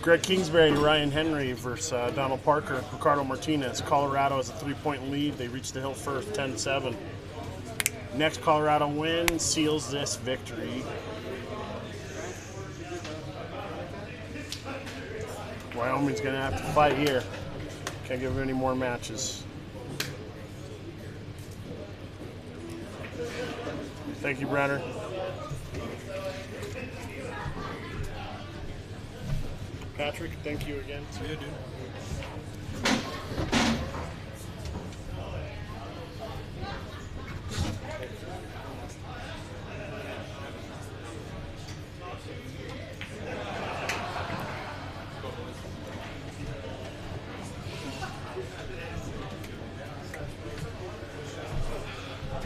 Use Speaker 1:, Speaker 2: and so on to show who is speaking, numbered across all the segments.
Speaker 1: Greg Kingsbury, Ryan Henry versus Donald Parker, Ricardo Martinez. Colorado has a 3-point lead. They reach the hill first, 10-7. Next Colorado win seals this victory. Wyoming's going to have to fight here. Can't give them any more matches. Thank you, Brenner. Patrick, thank you again.
Speaker 2: Yeah, dude.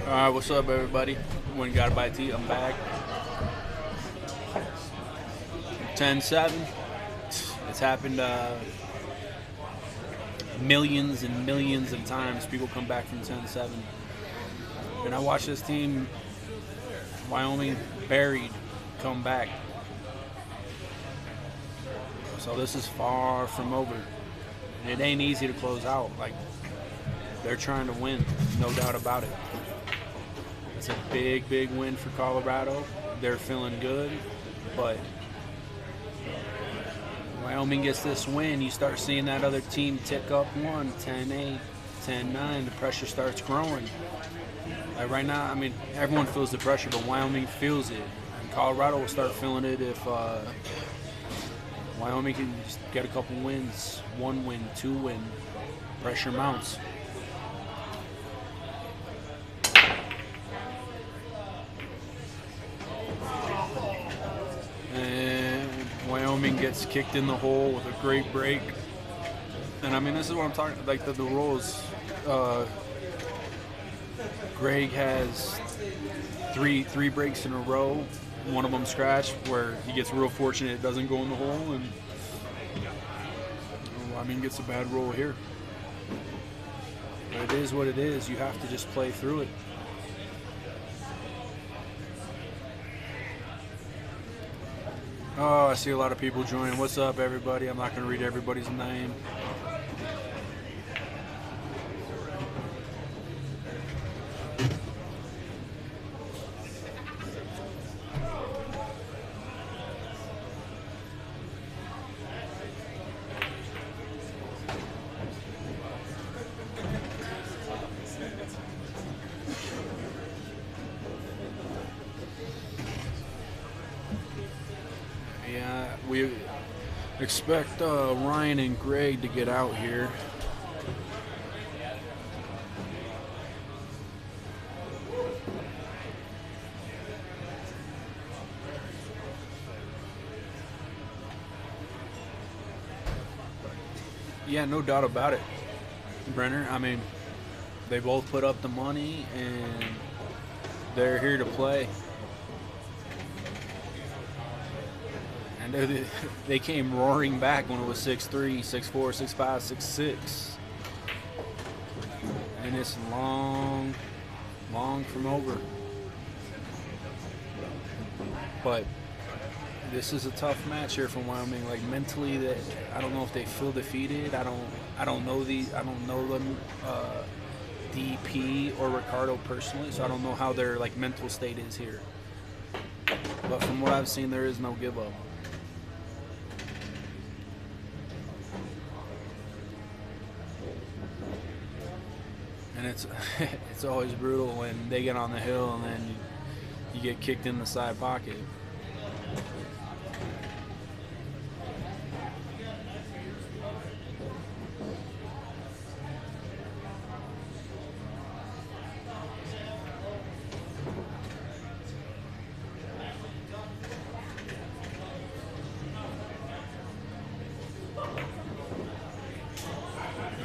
Speaker 3: Alright, what's up, everybody? When Got a Bite to Eat, I'm back. 10-7. It's happened millions and millions of times. People come back from 10-7. And I watched this team, Wyoming, buried, come back. So this is far from over. And it ain't easy to close out. Like, they're trying to win, no doubt about it. It's a big, big win for Colorado. They're feeling good, but Wyoming gets this win. You start seeing that other team tick up 10-8, 10-9. The pressure starts growing. Like right now, I mean, everyone feels the pressure, but Wyoming feels it. And Colorado will start feeling it if Wyoming can just get a couple wins, 1 win, 2 win. Pressure mounts. Wyoming gets kicked in the hole with a great break. And I mean, this is what I'm talking about, like the rules. Greg has three breaks in a row. One of them scratched where he gets real fortunate it doesn't go in the hole, and I mean, gets a bad roll here. But it is what it is. You have to just play through it. Oh, I see a lot of people joining. What's up, everybody? I'm not going to read everybody's name. We expect Ryan and Greg to get out here. Yeah, no doubt about it, Brenner. I mean, they both put up the money and they're here to play. They came roaring back when it was 6-3, 6-4, 6-5, 6-6. And it's long from over. But this is a tough match here from Wyoming. Like mentally, that I don't know if they feel defeated. I don't know them, DP or Ricardo personally, so I don't know how their like mental state is here. But from what I've seen, there is no give up. And it's always brutal when they get on the hill and then you get kicked in the side pocket.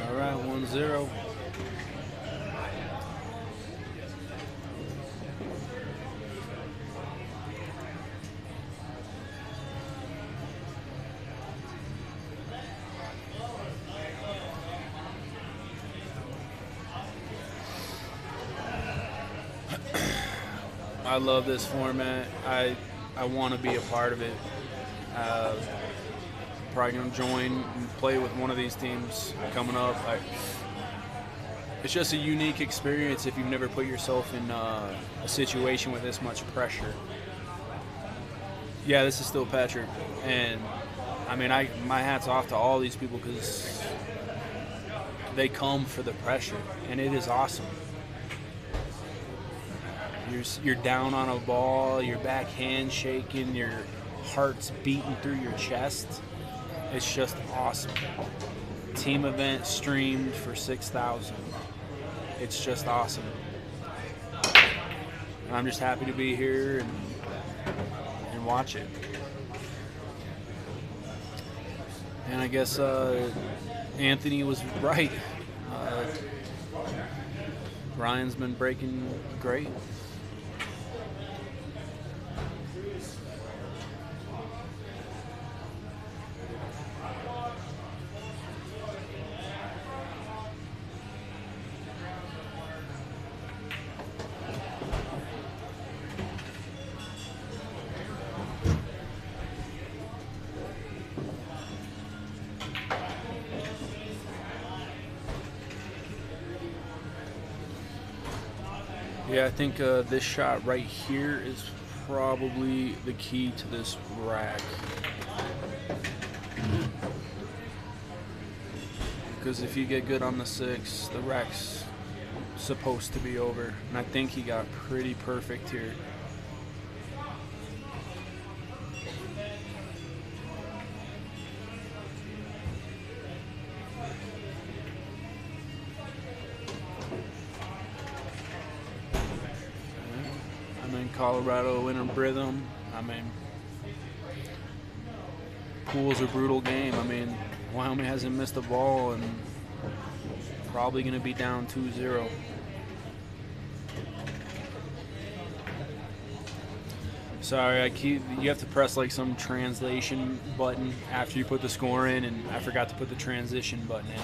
Speaker 3: All right, 1-0. I love this format. I want to be a part of it. probably going to join and play with one of these teams coming up. It's just a unique experience if you've never put yourself in a situation with this much pressure. Yeah, this is still Patrick, and I mean, my hat's off to all these people because they come for the pressure, and it is awesome. You're down on a ball, your backhand shaking, your heart's beating through your chest. It's just awesome. Team event streamed for 6,000. It's just awesome. And I'm just happy to be here and watch it. And I guess Anthony was right. Ryan's been breaking great. Yeah, I think this shot right here is probably the key to this rack. Because if you get good on the 6, the rack's supposed to be over. And I think he got pretty perfect here. Colorado in a rhythm. I mean, pool's a brutal game. I mean, Wyoming hasn't missed a ball and probably going to be down 2-0. Sorry, you have to press like some translation button after you put the score in, and I forgot to put the transition button in.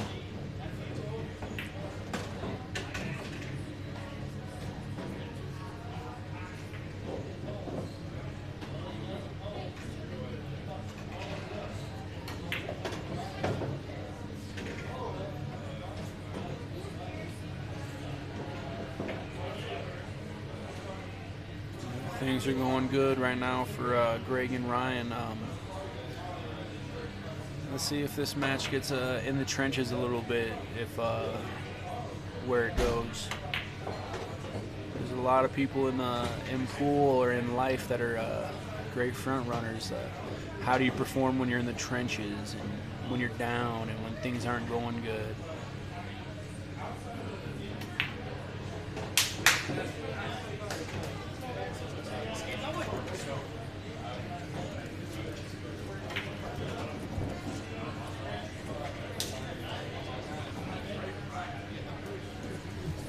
Speaker 3: Things are going good right now for Greg and Ryan. Let's see if this match gets in the trenches a little bit, where it goes. There's a lot of people in pool or in life that are great front runners. How do you perform when you're in the trenches and when you're down and when things aren't going good?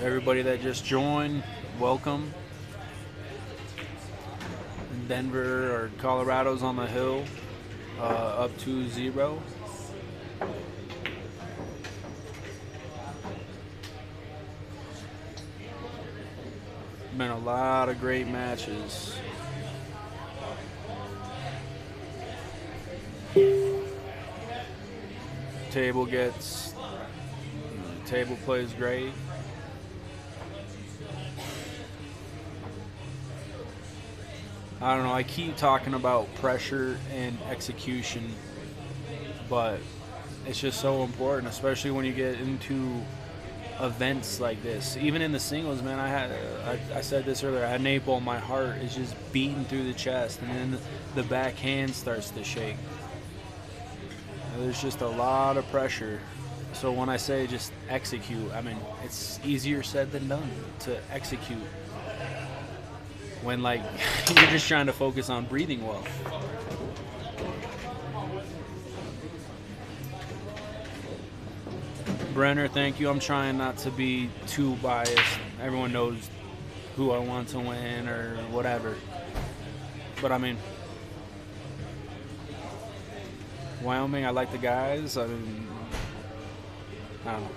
Speaker 3: Everybody that just joined, welcome. Denver or Colorado's on the hill, up 2-0. Been a lot of great matches. Table plays great. I don't know, I keep talking about pressure and execution, but it's just so important, especially when you get into events like this. Even in the singles, man, I said this earlier, I had an 8-ball, my heart is just beating through the chest, and then the backhand starts to shake. There's just a lot of pressure. So when I say just execute, I mean, it's easier said than done to execute when, like, you're just trying to focus on breathing well. Brenner, thank you. I'm trying not to be too biased. Everyone knows who I want to win or whatever. But, I mean, Wyoming, I like the guys. I mean, I don't know.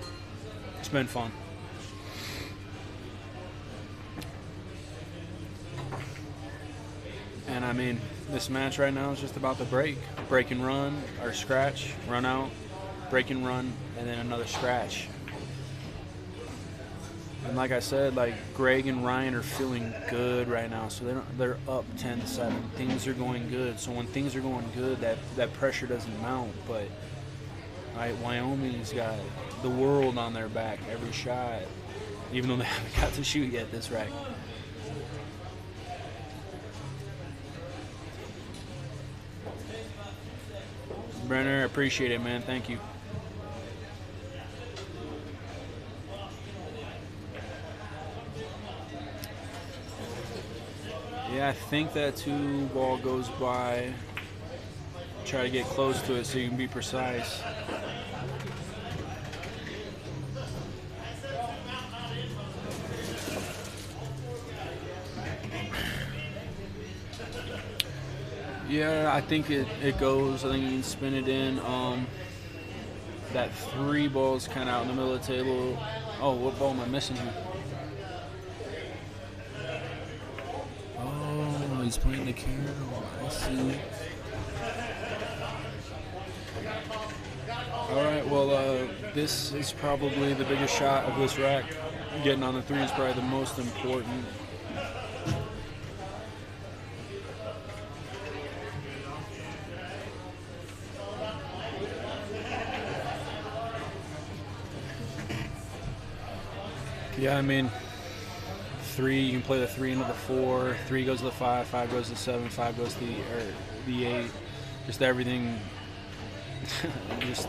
Speaker 3: It's been fun. And I mean, this match right now is just about the break and run, or scratch, run out, break and run, and then another scratch. And like I said, like Greg and Ryan are feeling good right now, so they're up 10-7. Things are going good. So when things are going good, that pressure doesn't mount. But Wyoming's got the world on their back every shot, even though they haven't got to shoot yet this rack. Brenner, appreciate it, man. Thank you. Yeah, I think that 2 ball goes by. Try to get close to it so you can be precise. Yeah, I think it goes. I think you can spin it in. That 3 ball is kind of out in the middle of the table. Oh, what ball am I missing here? Oh, he's playing the carol. I see. All right, well, this is probably the biggest shot of this rack. Getting on the 3 is probably the most important. Yeah, I mean, 3, you can play the 3 into the 4, 3 goes to the 5, 5 goes to the 7, 5 goes to the 8. Just everything. Just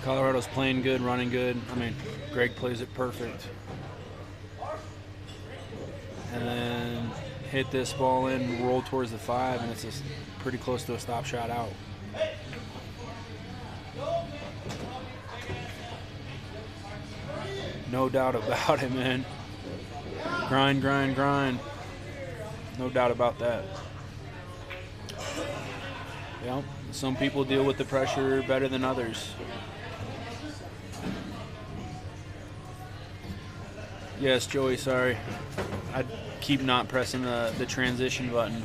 Speaker 3: Colorado's playing good, running good. I mean, Greg plays it perfect. And then hit this ball in, roll towards the 5, and it's just pretty close to a stop shot out. No doubt about it, man. Grind, grind, grind. No doubt about that. Yeah, some people deal with the pressure better than others. Yes, Joey, sorry. I keep not pressing the transition button.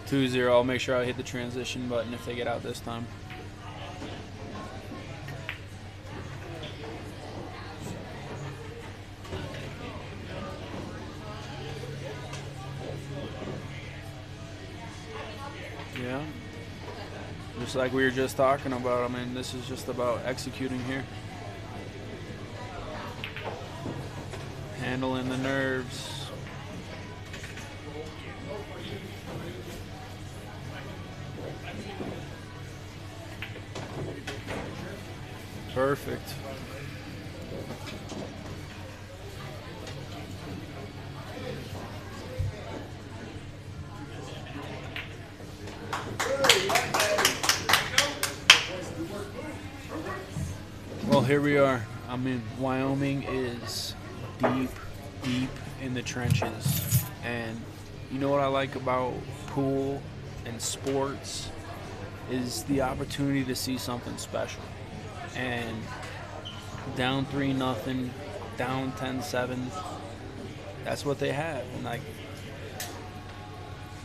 Speaker 3: 2-0, I'll make sure I hit the transition button if they get out this time. Yeah, just like we were just talking about. I mean, this is just about executing here. Handling the nerves. Perfect. Well, here we are. I mean, Wyoming is deep in the trenches. And you know what I like about pool and sports is the opportunity to see something special. And down 3-0, down 10-7, that's what they have. And like,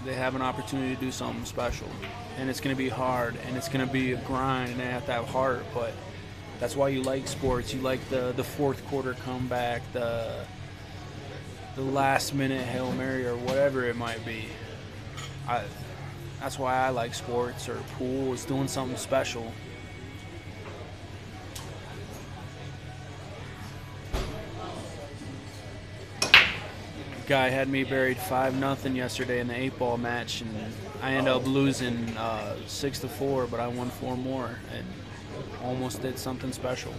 Speaker 3: they have an opportunity to do something special. And it's going to be hard, and it's going to be a grind, and they have to have heart, but that's why you like sports. You like the fourth quarter comeback, the last minute Hail Mary, or whatever it might be. That's why I like sports, or pool is doing something special. Guy had me buried 5-0 yesterday in the 8-ball match, and I ended up losing 6-4, but I won 4 more and almost did something special.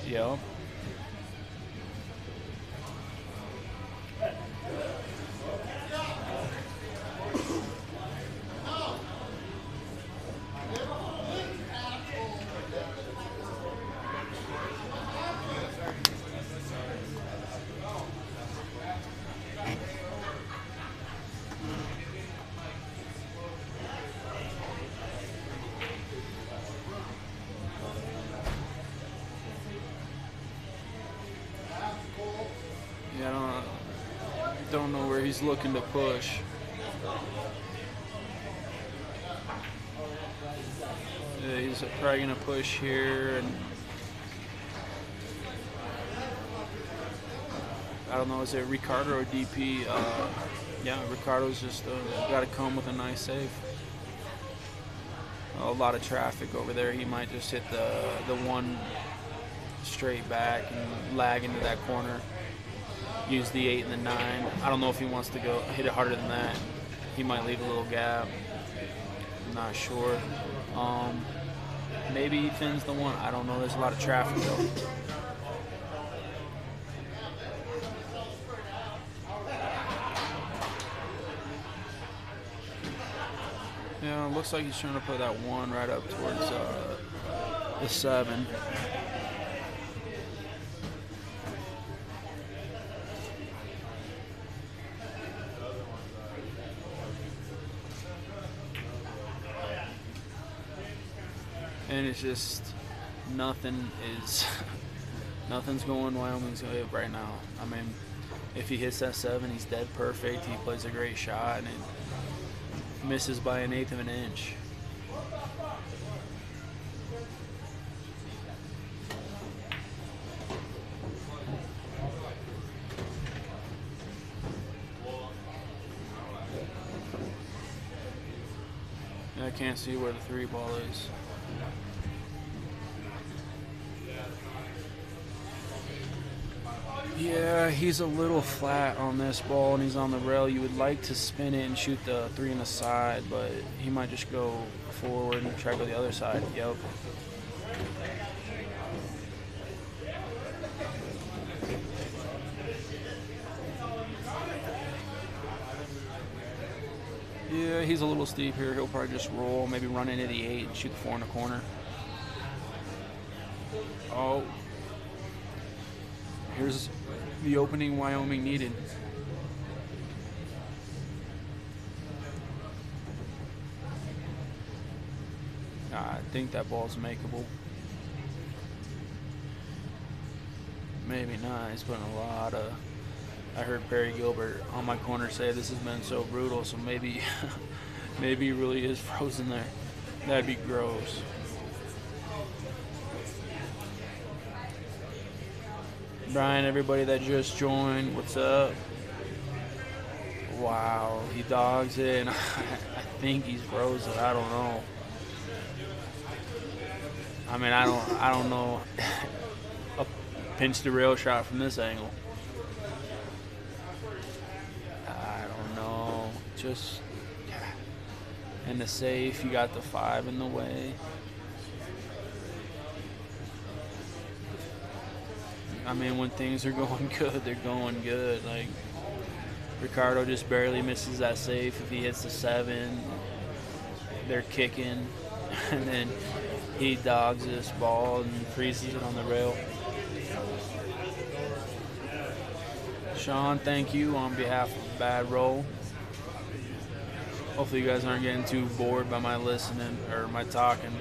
Speaker 3: Yep. he's looking to push. Yeah, he's probably going to push here. And I don't know, is it Ricardo or DP? Yeah, Ricardo's just got to come with a nice save. A lot of traffic over there. He might just hit the one straight back and lag into that corner. Use the 8 and the 9. I don't know if he wants to go hit it harder than that. He might leave a little gap. I'm not sure. Maybe he fins the 1. I don't know. There's a lot of traffic though. Yeah, it looks like he's trying to put that 1 right up towards the 7. And it's just nothing's going Wyoming's way right now. I mean, if he hits that 7, he's dead perfect. He plays a great shot and it misses by 1/8 of an inch. I can't see where the 3 ball is. Yeah, he's a little flat on this ball and he's on the rail. You would like to spin it and shoot the 3 in the side, but he might just go forward and try to go the other side. Yep. Yeah, he's a little steep here. He'll probably just roll, maybe run into the 8 and shoot the 4 in the corner. Oh. Here's the opening Wyoming needed. I think that ball's makeable. Maybe not. He's putting a lot of... I heard Perry Gilbert on my corner say this has been so brutal, so maybe maybe he really is frozen there. That'd be gross. Brian, everybody that just joined, what's up? Wow, he dogs it, and I think he's frozen. I don't know. I mean, I don't know. A pinch to rail shot from this angle. I don't know. Just in the safe, you got the 5 in the way. I mean, when things are going good, they're going good. Like, Ricardo just barely misses that safe. If he hits the 7, they're kicking. And then he dogs this ball and freezes it on the rail. Sean, thank you on behalf of Bad Roll. Hopefully you guys aren't getting too bored by my listening or my talking.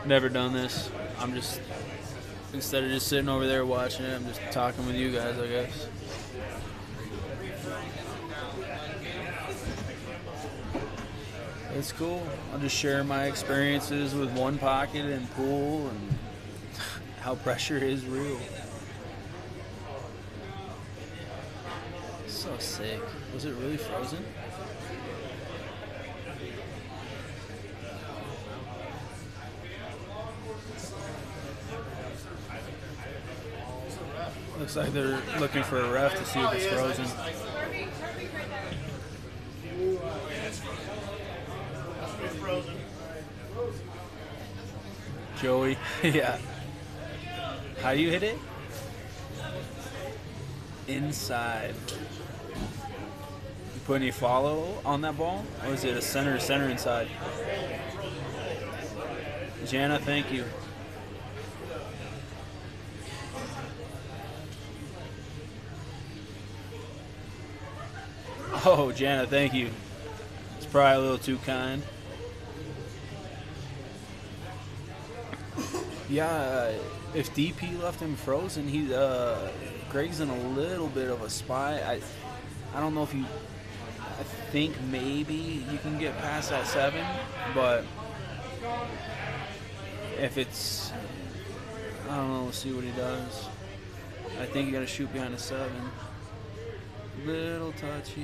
Speaker 3: Never done this. I'm just... Instead of just sitting over there watching it, I'm just talking with you guys, I guess. It's cool. I'll just share my experiences with one pocket and pool and how pressure is real. So sick. Was it really frozen? Looks like they're looking for a ref to see if it's frozen. Joey, yeah. How do you hit it? Inside. You put any follow on that ball? Or is it a center inside? Jana, thank you. Oh, Jana, thank you. It's probably a little too kind. Yeah, if DP left him frozen, Greg's in a little bit of a spot. I don't know if you. I think maybe you can get past that 7, but if it's, I don't know. Let's see what he does. I think you got to shoot behind the 7. Little touchy,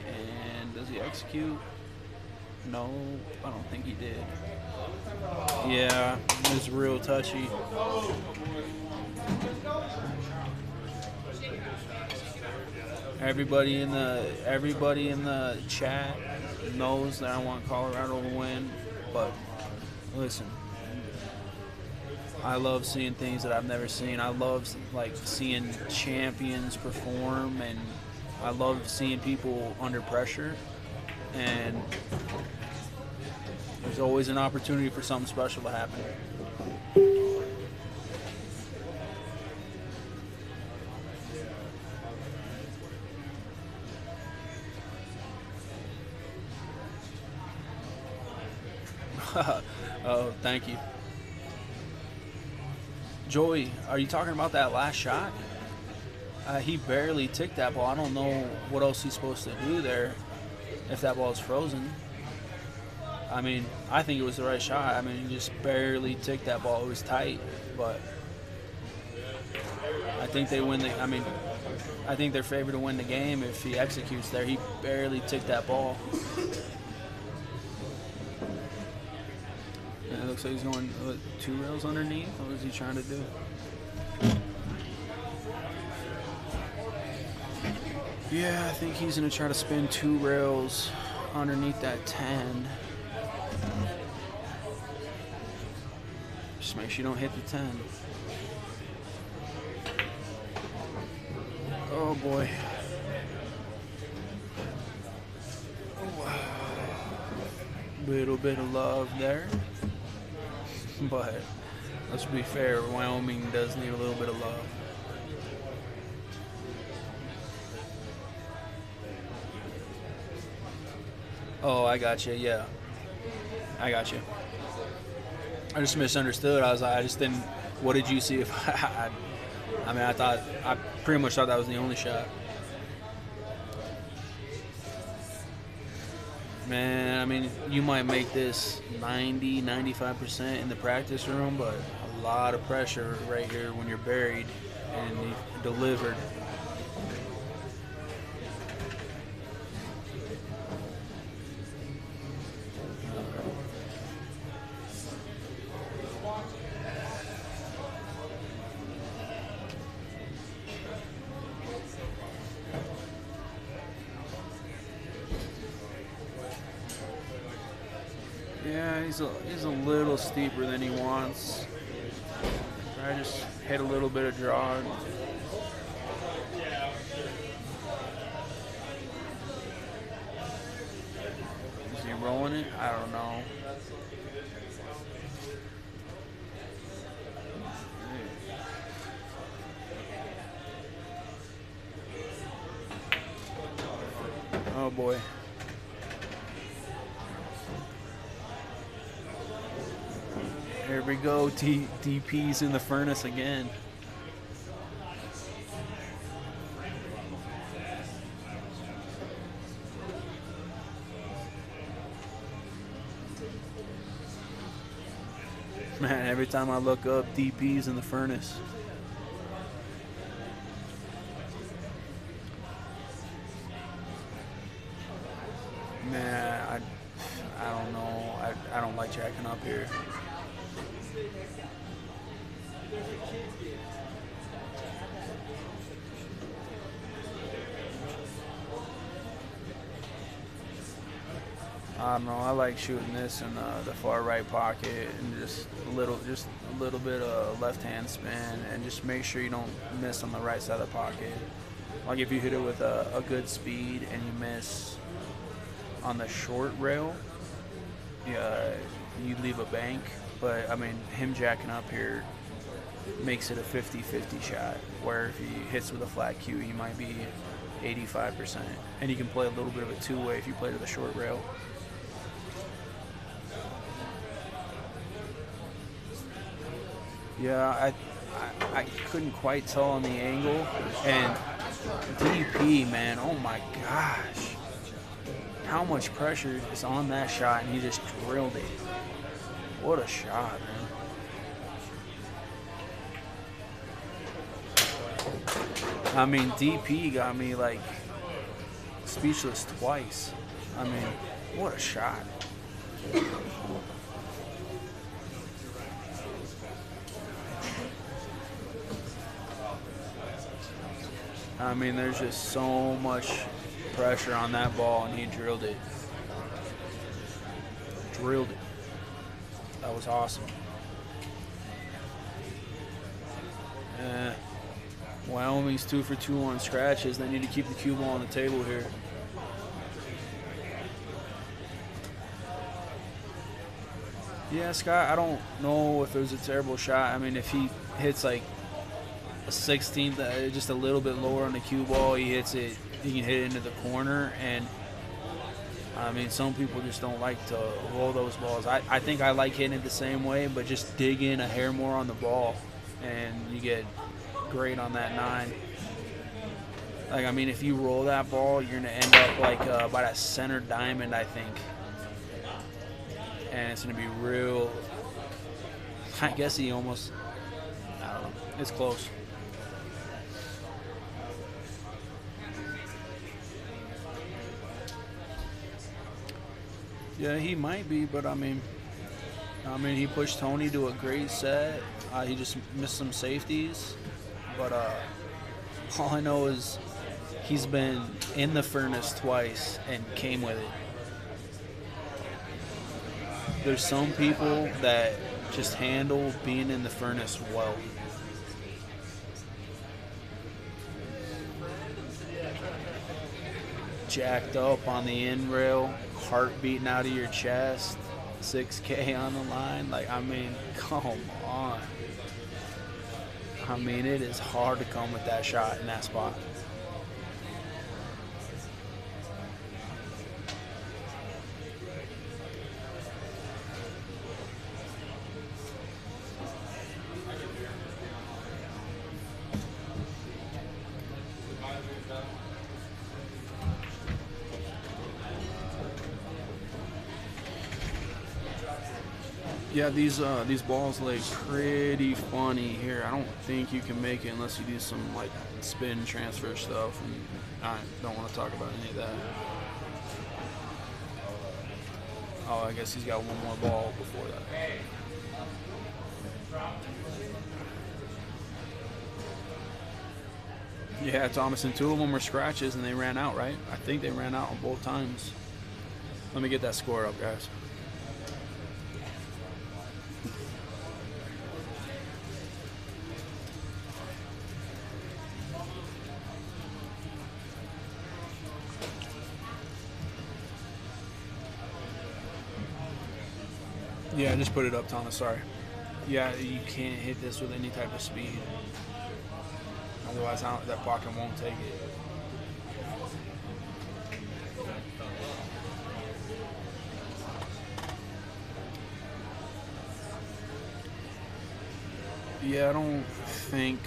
Speaker 3: and does he execute? No, I don't think he did. Yeah, it's real touchy. Everybody in the chat knows that I want Colorado to win, but listen, I love seeing things that I've never seen. I love like seeing champions perform, and I love seeing people under pressure. And there's always an opportunity for something special to happen. Oh, thank you. Joey, are you talking about that last shot? He barely ticked that ball. I don't know what else he's supposed to do there if that ball is frozen. I mean, I think it was the right shot. I mean, he just barely ticked that ball. It was tight, but I think they win the. I mean, I think they're favored to win the game if he executes there. He barely ticked that ball. And it looks like he's going 2 rails underneath. What is he trying to do? Yeah, I think he's going to try to spin 2 rails underneath that 10. Just make sure you don't hit the 10. Oh boy. Little bit of love there. But let's be fair, Wyoming does need a little bit of love. Oh, I got you. Yeah, I got you. I just misunderstood. I just didn't. What did you see? If I mean, I pretty much thought that was the only shot. Man, I mean, you might make this 90, 95% in the practice room, but a lot of pressure right here when you're buried and you delivered. Yeah, he's a little steeper than he wants. I just hit a little bit of draw. Is he rolling it? I don't know. Oh boy. Here we go, DP's in the furnace again. Man, every time I look up, DP's in the furnace. Man, I don't know. I don't like jacking up here. I don't know. I like shooting this in the far right pocket and just a little bit of left hand spin, and just make sure you don't miss on the right side of the pocket. Like if you hit it with a good speed and you miss on the short rail, yeah, you leave a bank. But I mean, him jacking up here makes it a 50-50 shot, where if he hits with a flat cue, he might be 85%, and you can play a little bit of a two-way if you play to the short rail. Yeah, I couldn't quite tell on the angle, and DP, man. Oh my gosh. How much pressure is on that shot, and he just drilled it. What a shot, man. I mean, DP got me like speechless twice. I mean, what a shot. I mean, there's just so much pressure on that ball, and he drilled it. Drilled it. That was awesome. Wyoming's 2 for 2 on scratches. They need to keep the cue ball on the table here. Yeah, Scott, I don't know if it was a terrible shot. I mean, if he hits like a 16th, just a little bit lower on the cue ball, he hits it, he can hit it into the corner. And I mean, some people just don't like to roll those balls. I think I like hitting it the same way, but just dig in a hair more on the ball, and you get great on that 9. Like, I mean, if you roll that ball, you're going to end up like by that center diamond, I think. And it's going to be real. I guess he almost, I don't know. It's close. Yeah, he might be, but I mean, he pushed Tony to a great set. He just missed some safeties. But all I know is he's been in the furnace twice and came with it. There's some people that just handle being in the furnace well. Jacked up on the end rail, heart beating out of your chest, 6K on the line. Like, I mean, come on. I mean, it is hard to come with that shot in that spot. Yeah, these balls lay pretty funny here. I don't think you can make it unless you do some like spin transfer stuff, and I don't want to talk about any of that. Oh, I guess he's got one more ball before that. Yeah, Thomas, and 2 of them were scratches, and they ran out, right? I think they ran out on both times. Let me get that score up, guys. Yeah, just put it up, Thomas. Sorry. Yeah, you can't hit this with any type of speed. Otherwise, that pocket won't take it. Yeah, I don't think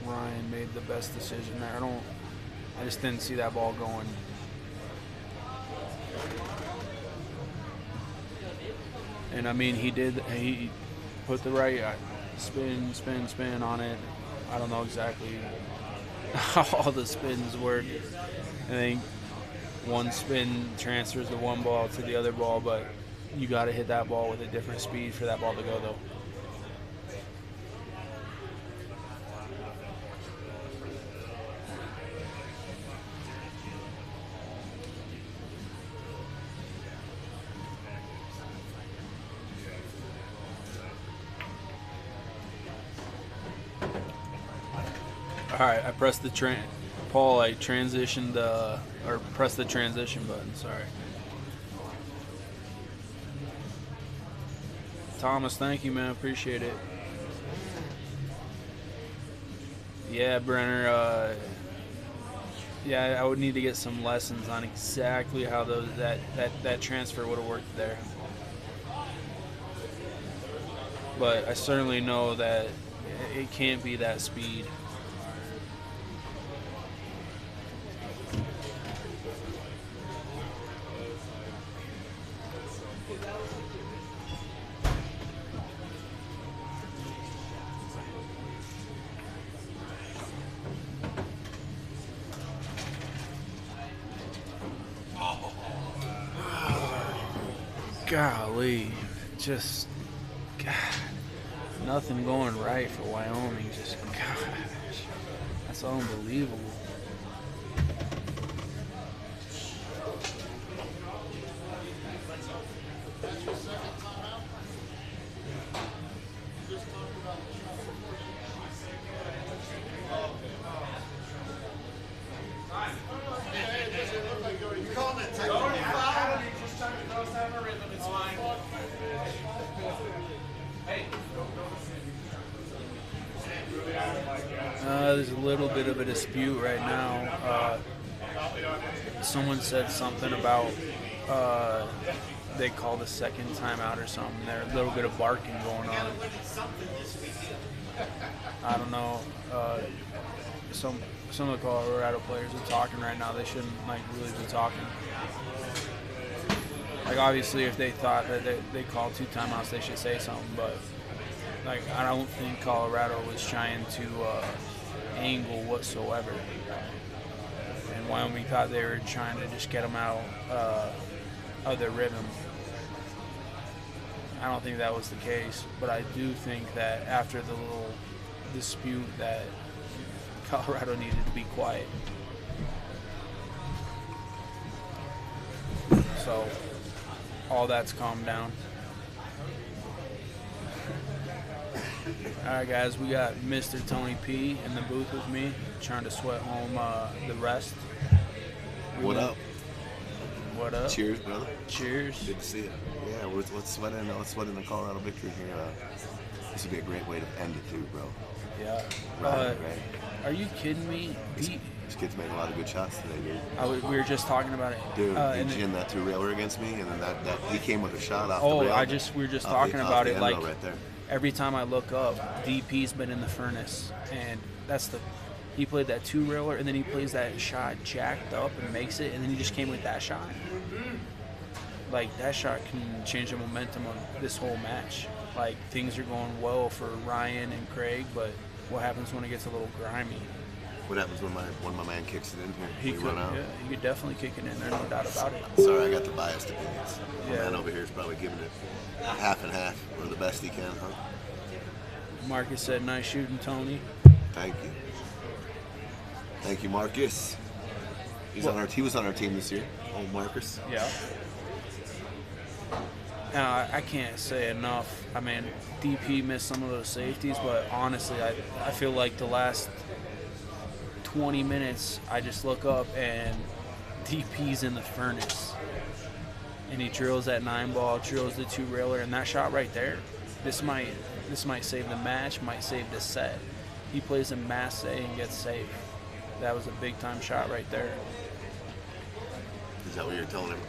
Speaker 3: Ryan made the best decision there. I just didn't see that ball going. And I mean, he put the right spin on it. I don't know exactly how all the spins work. I think one spin transfers the one ball to the other ball, but you got to hit that ball with a different speed for that ball to go, though. All right, I pressed the Paul, I transitioned or pressed the transition button. Sorry. Thomas, thank you, man. Appreciate it. Yeah, Brenner. Yeah, I would need to get some lessons on exactly how that transfer would have worked there. But I certainly know that it can't be that speed. golly, just God, nothing going right for Wyoming. Just gosh, that's unbelievable. There's a little bit of a dispute right now. Someone said something about they called a second timeout or something. There's a little bit of barking going on. I don't know. Some of the Colorado players are talking right now. They shouldn't really be talking. Obviously, if they thought that they called 2 timeouts, they should say something. But I don't think Colorado was trying to angle whatsoever. And Wyoming thought they were trying to just get them out of their rhythm. I don't think that was the case, but I do think that after the little dispute that Colorado needed to be quiet. So all that's calmed down. All right, guys, we got Mr. Tony P in the booth with me, trying to sweat home the rest.
Speaker 2: What up?
Speaker 3: What up?
Speaker 2: Cheers, brother.
Speaker 3: Cheers.
Speaker 2: Good to see you. Yeah, let's sweat in the Colorado victory here. This would be a great way to end it too, bro.
Speaker 3: Yeah.
Speaker 2: Right.
Speaker 3: Are you kidding me?
Speaker 2: This kid's made a lot of good shots today, dude.
Speaker 3: We were just talking about it.
Speaker 2: Dude, he ginned that 2-railer against me, and then that he came with a shot off the rail.
Speaker 3: We were just talking about it.
Speaker 2: Right there.
Speaker 3: Every time I look up, DP's been in the furnace, and he played that 2-railer, and then he plays that shot jacked up and makes it, and then he just came with that shot. That shot can change the momentum of this whole match. Things are going well for Ryan and Craig, but what happens when it gets a little grimy?
Speaker 2: What happens when my man kicks it in here?
Speaker 3: He could definitely kick it in there, no doubt about it.
Speaker 2: Sorry, I got the biased opinions.
Speaker 3: Yeah.
Speaker 2: My man over here is probably giving it half and half, or the best he can, huh?
Speaker 3: Marcus said, "Nice shooting, Tony."
Speaker 2: Thank you. Thank you, Marcus. He was on our team this year. Oh, Marcus.
Speaker 3: Yeah. I can't say enough. I mean, DP missed some of those safeties, but honestly, I feel like the last 20 minutes, I just look up and DP's in the furnace. And he drills that 9-ball, drills the 2-railer, and that shot right there, this might save the match, might save the set. He plays a mass save and gets saved. That was a big-time shot right there.
Speaker 2: Is that what you're telling him?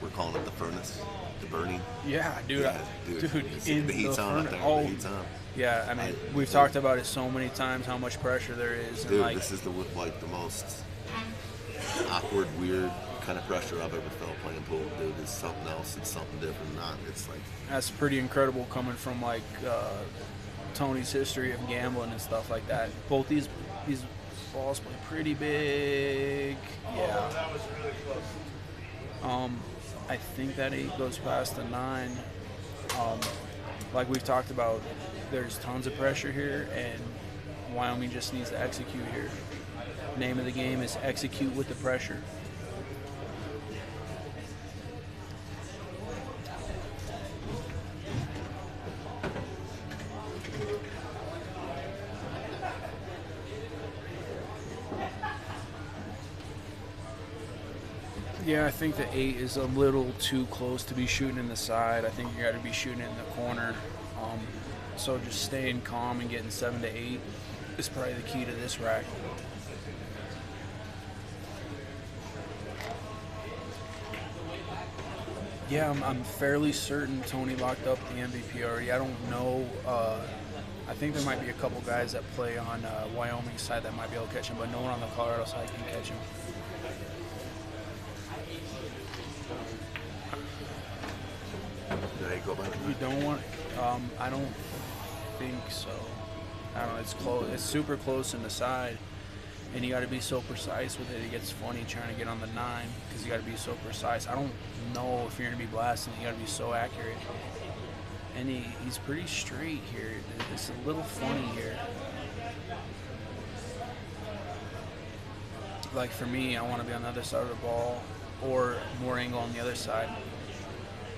Speaker 2: We're calling it the furnace? The burning?
Speaker 3: Yeah, dude.
Speaker 2: The heat's on up there.
Speaker 3: Oh,
Speaker 2: the heat's on.
Speaker 3: Yeah, I mean, we've talked about it so many times, how much pressure there is.
Speaker 2: Dude,
Speaker 3: and
Speaker 2: this is the most awkward, weird kind of pressure I've ever felt playing pool. Dude, it's something else. It's something different.
Speaker 3: That's pretty incredible coming from Tony's history of gambling and stuff like that. Both these balls play pretty big. Yeah. That was really close. I think that 8 goes past the 9. Like we've talked about, there's tons of pressure here, and Wyoming just needs to execute here. Name of the game is execute with the pressure. Yeah, I think the 8 is a little too close to be shooting in the side. I think you got to be shooting in the corner. So just staying calm and getting 7 to 8 is probably the key to this rack. Yeah, I'm fairly certain Tony locked up the MVP already. I don't know. I think there might be a couple guys that play on Wyoming's side that might be able to catch him, but no one on the Colorado side can catch him. You don't want? I don't think so. I don't know. It's close. It's super close in the side. And you got to be so precise with it. It gets funny trying to get on the 9 because you got to be so precise. I don't know if you're going to be blasting. You got to be so accurate. And he's pretty straight here. It's a little funny here. Like for me, I want to be on the other side of the ball or more angle on the other side.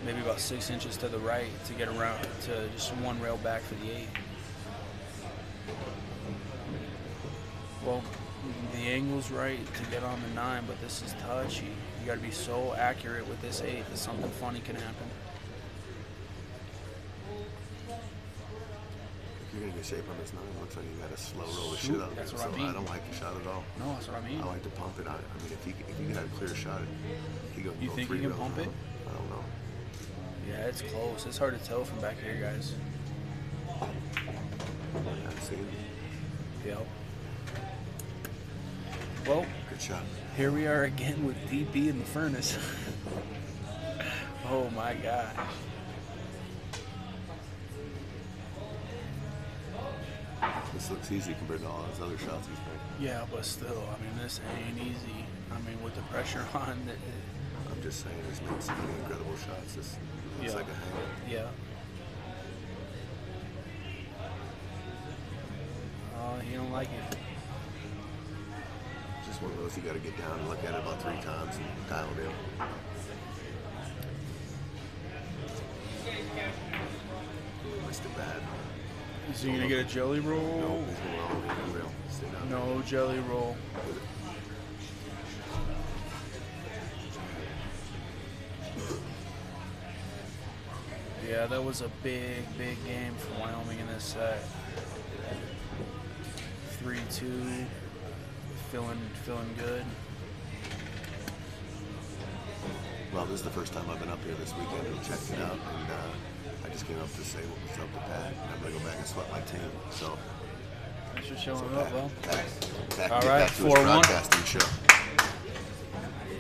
Speaker 3: Maybe about 6 inches to the right to get around to just one rail back for the 8. Well, the angle's right to get on the 9, but this is touchy. You got to be so accurate with this 8 that something funny can happen.
Speaker 2: If you're gonna get shape on this 9, it looks like you got to slow roll the shit out of it.
Speaker 3: That's what
Speaker 2: So
Speaker 3: I mean.
Speaker 2: I don't like the shot at all.
Speaker 3: No, that's what I mean.
Speaker 2: I like to pump it. I mean, if you can have a clear shot, he go.
Speaker 3: You
Speaker 2: go
Speaker 3: think
Speaker 2: 3
Speaker 3: you can
Speaker 2: rails
Speaker 3: pump
Speaker 2: around.
Speaker 3: it?
Speaker 2: I don't know.
Speaker 3: Yeah, it's close. It's hard to tell from back here, guys.
Speaker 2: Yeah, see,
Speaker 3: Yep. Well,
Speaker 2: good shot.
Speaker 3: here we are again with DP in the furnace. Oh my gosh.
Speaker 2: This looks easy compared to all his other shots he's made.
Speaker 3: Yeah, but still, I mean, this ain't easy. I mean, with the pressure on,
Speaker 2: I'm just saying, he's made so many incredible shots. This looks like a hanger.
Speaker 3: Yeah. He don't like it.
Speaker 2: Just one of those you got to get down and look at it about 3 times and dial it in. Missed it bad.
Speaker 3: Is he gonna get a jelly roll?
Speaker 2: No, he's going all over the rail. Stay down.
Speaker 3: No jelly roll. Yeah, that was a big game for Wyoming in this set. 3-2, feeling good.
Speaker 2: Well, this is the first time I've been up here this weekend and checked it out, and I just came up to say what was up to Pat. I'm gonna go back and sweat my team. So,
Speaker 3: Thanks for showing up, well.
Speaker 2: Pat
Speaker 3: All
Speaker 2: get
Speaker 3: right,
Speaker 2: back to his
Speaker 3: 4-1.
Speaker 2: broadcasting show.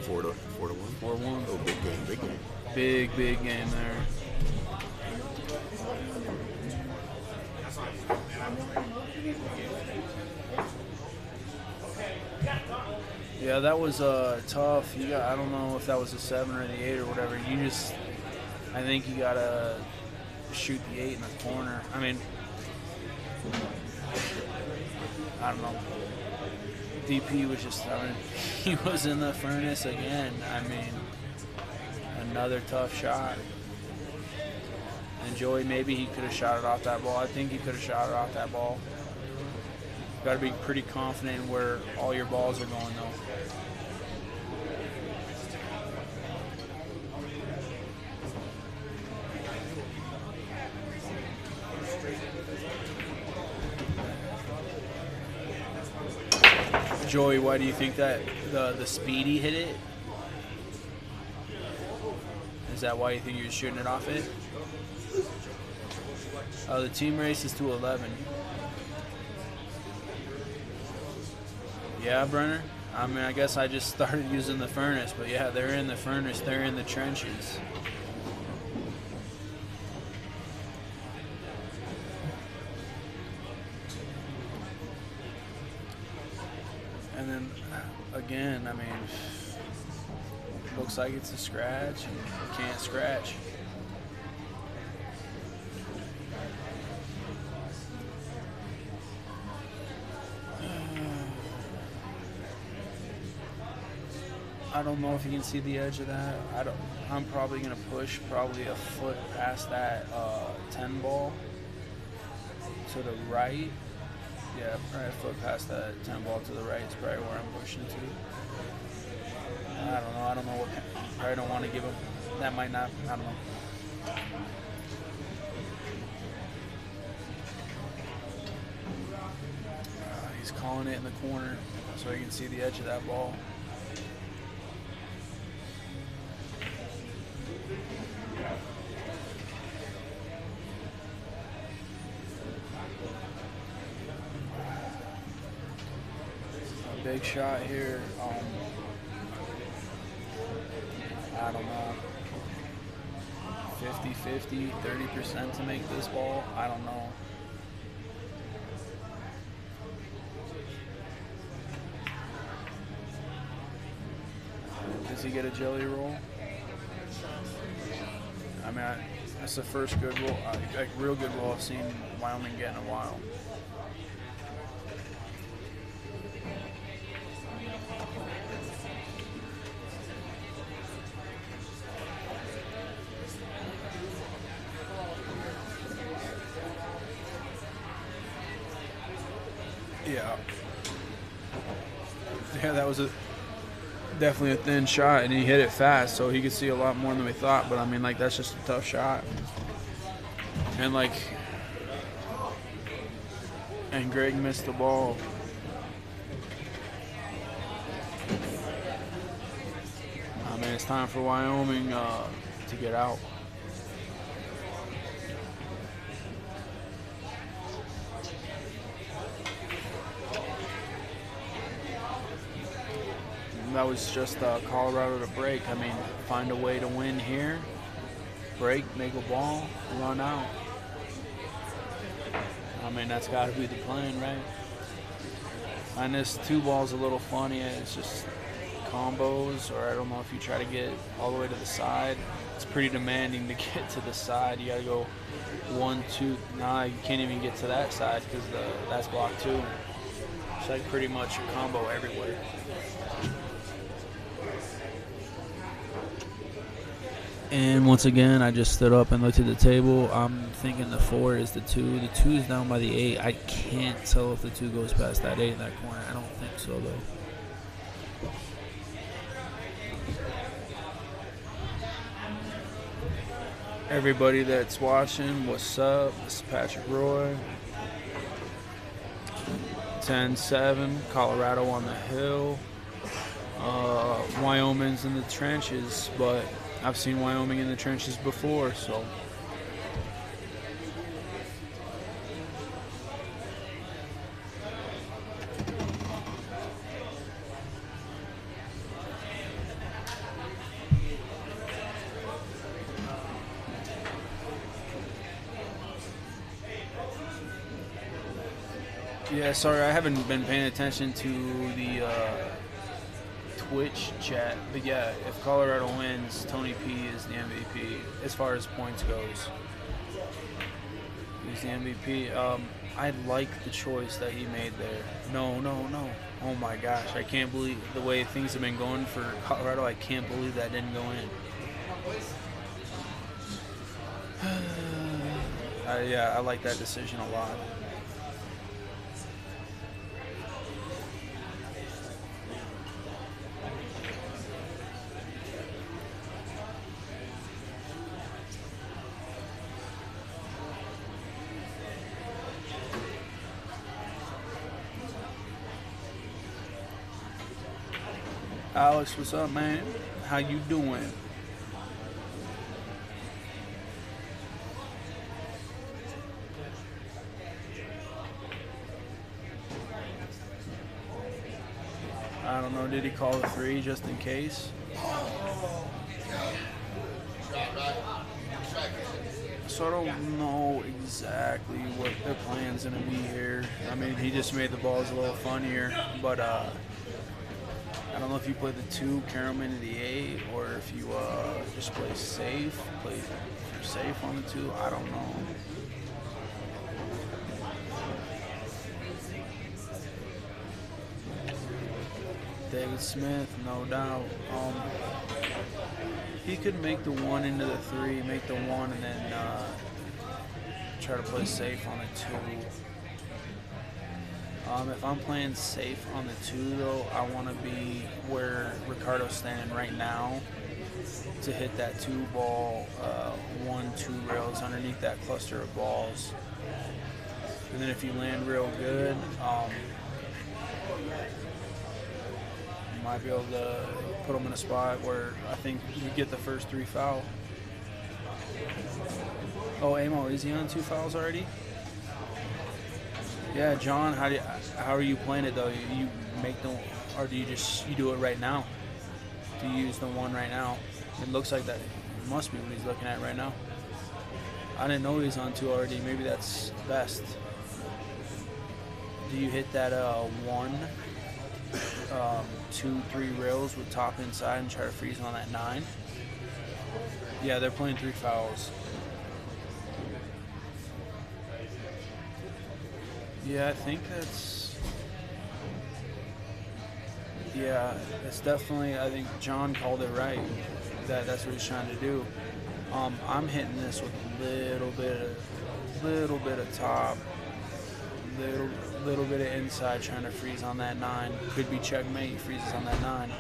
Speaker 2: 4-1.
Speaker 3: 4-1.
Speaker 2: Oh, big game, big game.
Speaker 3: Big game there. Yeah, that was tough. You got, I don't know if that was a 7 or the 8 or whatever. I think you gotta shoot the 8 in the corner. I mean, I don't know. DP was just, he was in the furnace again. I mean, another tough shot. And Joey, maybe he could have shot it off that ball. I think he could have shot it off that ball. Got to be pretty confident where all your balls are going, though. Joey, why do you think that the speedy hit it? Is that why you think you're shooting it off it? The team race is to 11. Yeah, Brenner. I mean, I guess I just started using the furnace, but yeah, they're in the furnace. They're in the trenches. And then, again, I mean, looks like it's a scratch, and you can't scratch. I don't know if you can see the edge of that. I'm probably gonna push probably a foot past that 10 ball to the right. Yeah, probably a foot past that 10 ball to the right is probably where I'm pushing to. I don't know what. Probably don't want to give him. That might not. I don't know. He's calling it in the corner so you can see the edge of that ball. Big shot here. I don't know. 50-50, 30% to make this ball. I don't know. Does he get a jelly roll? I mean, that's the first good roll, like real good roll I've seen Wyoming get in a while. Yeah, that was definitely a thin shot, and he hit it fast, so he could see a lot more than we thought. But I mean, like, that's just a tough shot. And Greg missed the ball. I mean, it's time for Wyoming to get out. That was just Colorado to break. I mean, find a way to win here, break, make a ball, run out. I mean, that's got to be the plan, right? And this 2 ball's a little funny. It's just combos, or I don't know if you try to get all the way to the side. It's pretty demanding to get to the side. You got to go 1, 2. Nah, you can't even get to that side because that's block 2. It's like pretty much a combo everywhere. And once again, I just stood up and looked at the table. I'm thinking the 4 is the 2. The 2 is down by the 8. I can't tell if the 2 goes past that 8 in that corner. I don't think so, though. Everybody that's watching, what's up? This is Patrick Roy. 10-7, Colorado on the hill. Wyoming's in the trenches, but I've seen Wyoming in the trenches before, so. Yeah, sorry, I haven't been paying attention to the Twitch chat, but yeah, if Colorado wins, Tony P is the MVP as far as points goes. He's the MVP. I like the choice that he made there. No. Oh my gosh, I can't believe the way things have been going for Colorado. I can't believe that didn't go in. Yeah, I like that decision a lot. Alex, what's up, man? How you doing? I don't know, did he call the 3 just in case? So I don't know exactly what their plan's gonna be here. I mean, he just made the balls a little funnier, but I don't know if you play the 2, carry him into the 8, or if you just play safe, you're safe on the 2. I don't know. David Smith, no doubt. He could make the 1 into the 3, make the 1, and then try to play safe on the 2. If I'm playing safe on the 2, though, I want to be where Ricardo's standing right now to hit that 2 ball, 1-2 rails underneath that cluster of balls. And then if you land real good, you might be able to put them in a spot where I think you get the first 3 foul. Oh, Amo, is he on 2 fouls already? Yeah, John, how are you playing it though? You make the, or do you do it right now? Do you use the 1 right now? It looks like that. It must be what he's looking at right now. I didn't know he was on 2 already. Maybe that's best. Do you hit that 1 2-3 rails with top inside and try to freeze on that 9. Yeah, they're playing 3 fouls. Yeah, I think that's... Yeah, it's definitely... I think John called it right. That's what he's trying to do. I'm hitting this with a little bit of top, little bit of inside, trying to freeze on that 9. Could be checkmate. He freezes on that 9.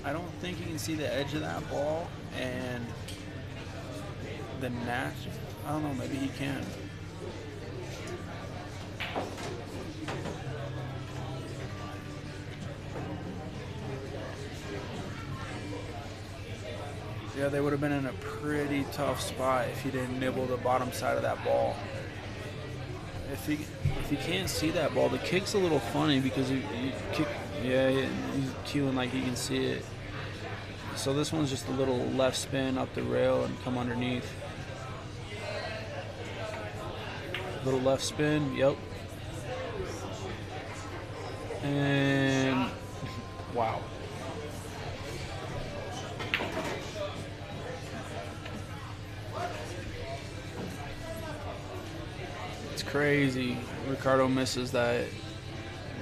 Speaker 3: I don't think you can see the edge of that ball, and the match. I don't know. Maybe he can. Yeah, they would have been in a pretty tough spot if he didn't nibble the bottom side of that ball. If he can't see that ball, the kick's a little funny because he kick. Yeah, he's cueing like he can see it. So this one's just a little left spin up the rail and come underneath. Little left spin, yep. And wow. It's crazy. Ricardo misses that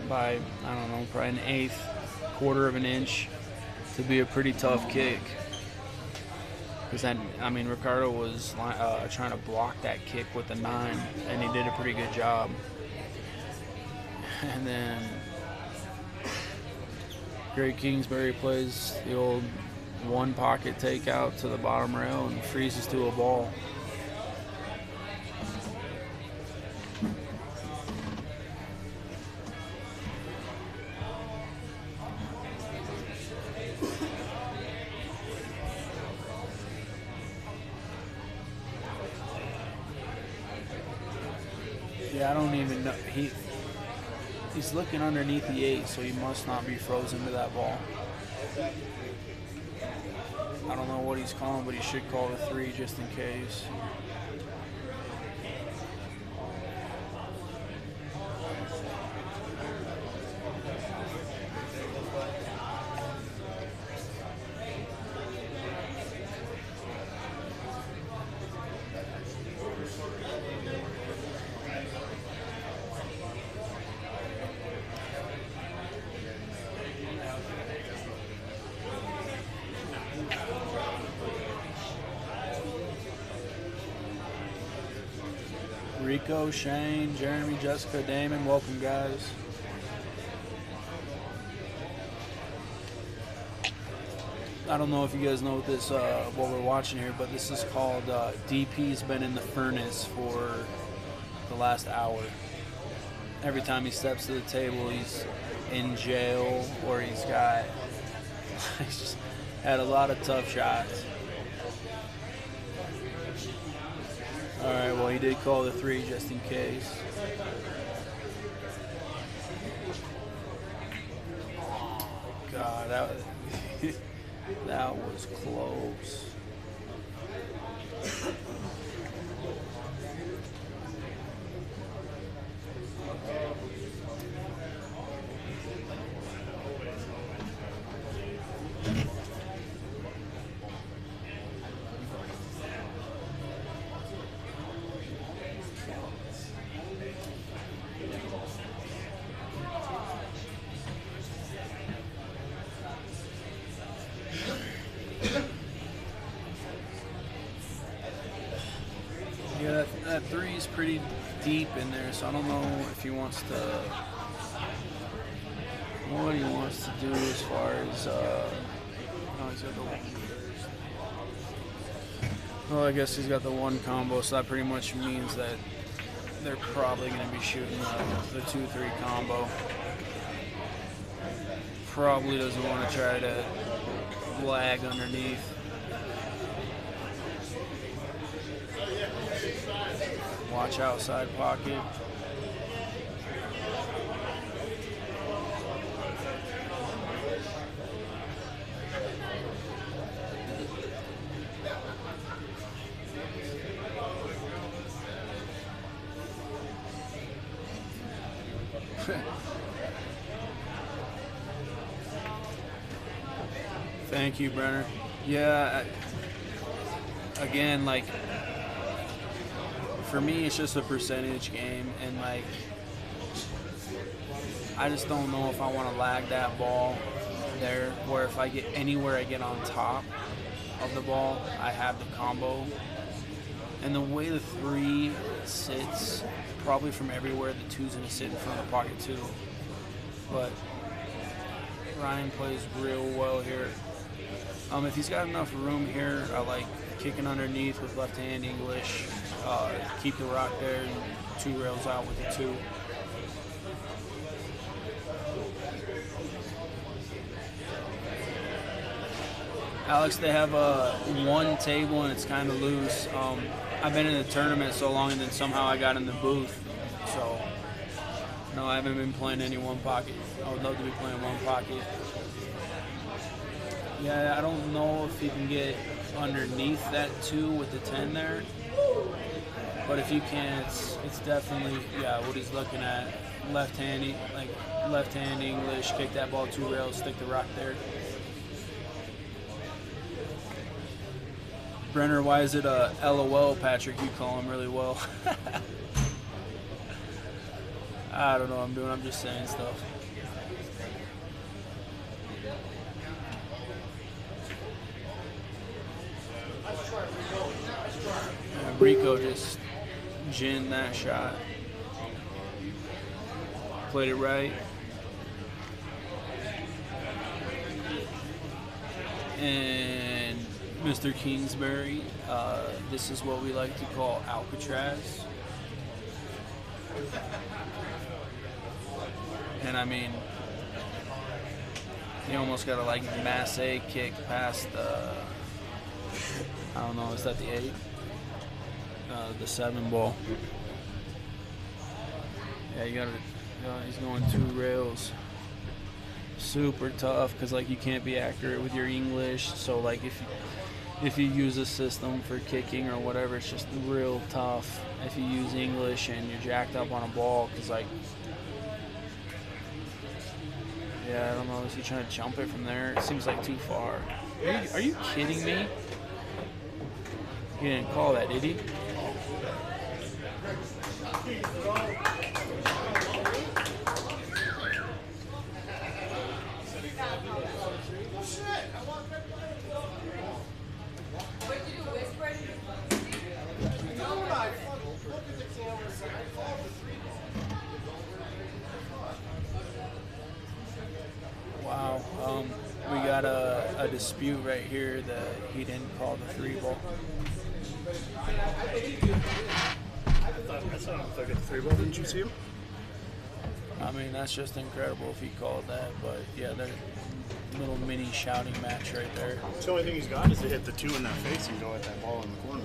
Speaker 3: by, I don't know, probably an eighth, quarter of an inch to be a pretty tough kick. Because then, I mean, Ricardo was trying to block that kick with the 9, and he did a pretty good job. And then Greg Kingsbury plays the old one pocket takeout to the bottom rail and freezes to a ball. Yeah, I don't even know. He's looking underneath the 8, so he must not be frozen to that ball. I don't know what he's calling, but he should call the 3 just in case. Rico, Shane, Jeremy, Jessica, Damon, welcome guys. I don't know if you guys know what this, what we're watching here, but this is called DP's been in the furnace for the last hour. Every time he steps to the table, he's in jail or he's just had a lot of tough shots. All right, well, he did call the 3 just in case. God, that was close. Yeah, that 3 is pretty deep in there, so I don't know if he wants to, what he wants to do as far as, oh, he's got the 1 first. Well, I guess he's got the 1 combo, so that pretty much means that they're probably going to be shooting the 2-3 combo. Probably doesn't want to try to lag underneath. Watch outside pocket. Thank you, Brenner. Yeah, again, like, for me, it's just a percentage game, and, like, I just don't know if I want to lag that ball there, where if I get anywhere I get on top of the ball, I have the combo. And the way the 3 sits, probably from everywhere, the 2's going to sit in front of the pocket too. But Ryan plays real well here. If he's got enough room here, I like kicking underneath with left hand English, keep the rock there, and 2 rails out with the 2. Alex, they have one table and it's kind of loose. I've been in the tournament so long, and then somehow I got in the booth. So, no, I haven't been playing any one pocket. I would love to be playing one pocket. Yeah, I don't know if you can get underneath that 2 with the 10 there. But if you can, it's definitely, yeah, what he's looking at. Left hand English, kick that ball 2 rails, stick the rock there. Brenner, why is it a LOL, Patrick? You call him really well. I don't know what I'm doing. I'm just saying stuff. And Rico just ginned that shot. Played it right. And Mr. Kingsbury, this is what we like to call Alcatraz. And I mean, you almost got to like masse kick past the, I don't know, is that the 8? The 7 ball. Yeah, you got to, he's going 2 rails. Super tough because like you can't be accurate with your English. So like if you use a system for kicking or whatever, it's just real tough if you use English and you're jacked up on a ball, because like, yeah, I don't know, is he trying to jump it from there? It seems like too far. Are you kidding me? He didn't call that, did he? Wow, we got a dispute right here that he didn't call the 3 ball.
Speaker 1: I saw him get the 3 ball. Didn't you see him?
Speaker 3: I mean, that's just incredible if he called that. But yeah, they're little mini shouting match right there.
Speaker 1: The only thing he's got is to hit the 2 in that face and go at that ball in the corner.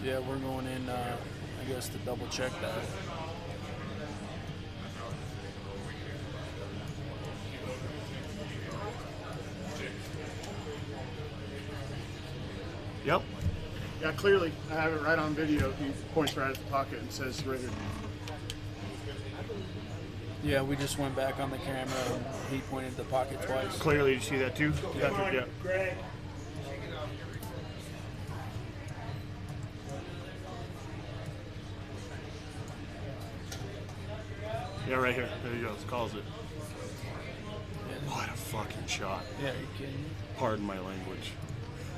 Speaker 3: Yeah, we're going in, I guess, to double check that.
Speaker 1: Yep. Yeah, clearly. I have it right on video. He points right at the pocket and says right here.
Speaker 3: Yeah, we just went back on the camera and he pointed the pocket twice.
Speaker 1: Clearly, you see that too? Patrick, yeah.
Speaker 4: Greg.
Speaker 1: Yeah, right here. There he goes. Calls it.
Speaker 3: Yeah.
Speaker 1: What a fucking shot.
Speaker 3: Yeah, are you kidding me?
Speaker 1: Pardon my language.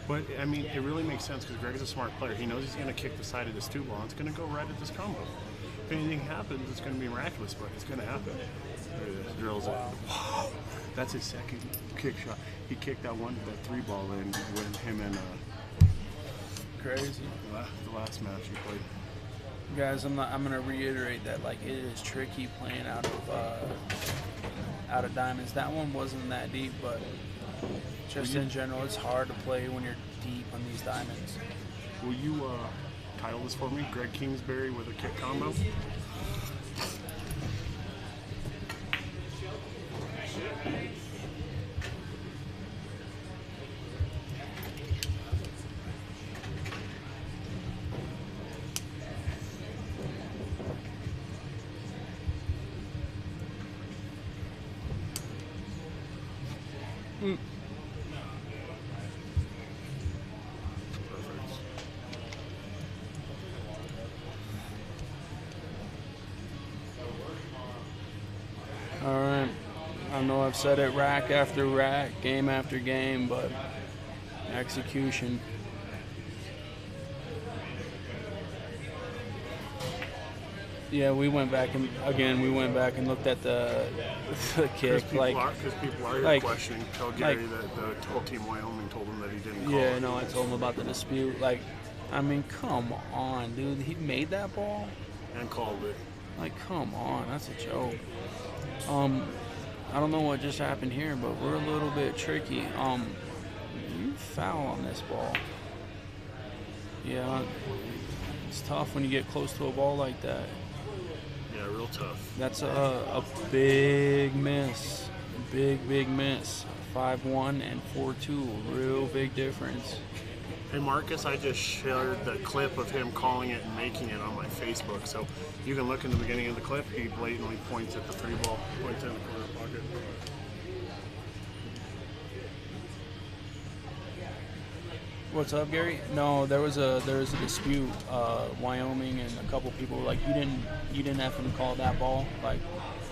Speaker 1: But, I mean, it really makes sense because Greg is a smart player. He knows he's going to kick the side of this 2 ball, and it's going to go right at this combo. If anything happens, it's going to be miraculous, but it's going to happen. There it is. Drills it. Wow. That's his second kick shot. He kicked that 3 ball in with him and
Speaker 3: Crazy.
Speaker 1: the last match he played.
Speaker 3: Guys, I'm gonna reiterate that like it is tricky playing out of diamonds. That one wasn't that deep, but just in general, it's hard to play when you're deep on these diamonds.
Speaker 1: Will you title this for me? Greg Kingsbury with a kick combo? Perfect.
Speaker 3: All right. I know I've said it rack after rack, game after game, but execution. Yeah, we went back and looked at the kick.
Speaker 1: Because people are here
Speaker 3: like-
Speaker 1: questioning. Tell Gary that the whole team Wyoming told him that he didn't call
Speaker 3: Yeah,
Speaker 1: it.
Speaker 3: no, I told him about the dispute. Like, I mean, come on, dude. He made that ball.
Speaker 1: And called it.
Speaker 3: Like, come on, that's a joke. I don't know what just happened here, but we're a little bit tricky. You foul on this ball. Yeah, it's tough when you get close to a ball like that.
Speaker 1: Yeah, real tough.
Speaker 3: That's a big miss. Big miss. 5-1 and 4-2. Real big difference.
Speaker 1: Hey Marcus, I just shared the clip of him calling it and making it on my Facebook. So you can look in the beginning of the clip. He blatantly points at the 3 ball, points in the corner pocket.
Speaker 3: What's up, Gary? No, there was a dispute. Wyoming and a couple people were like, you didn't effing call that ball. Like,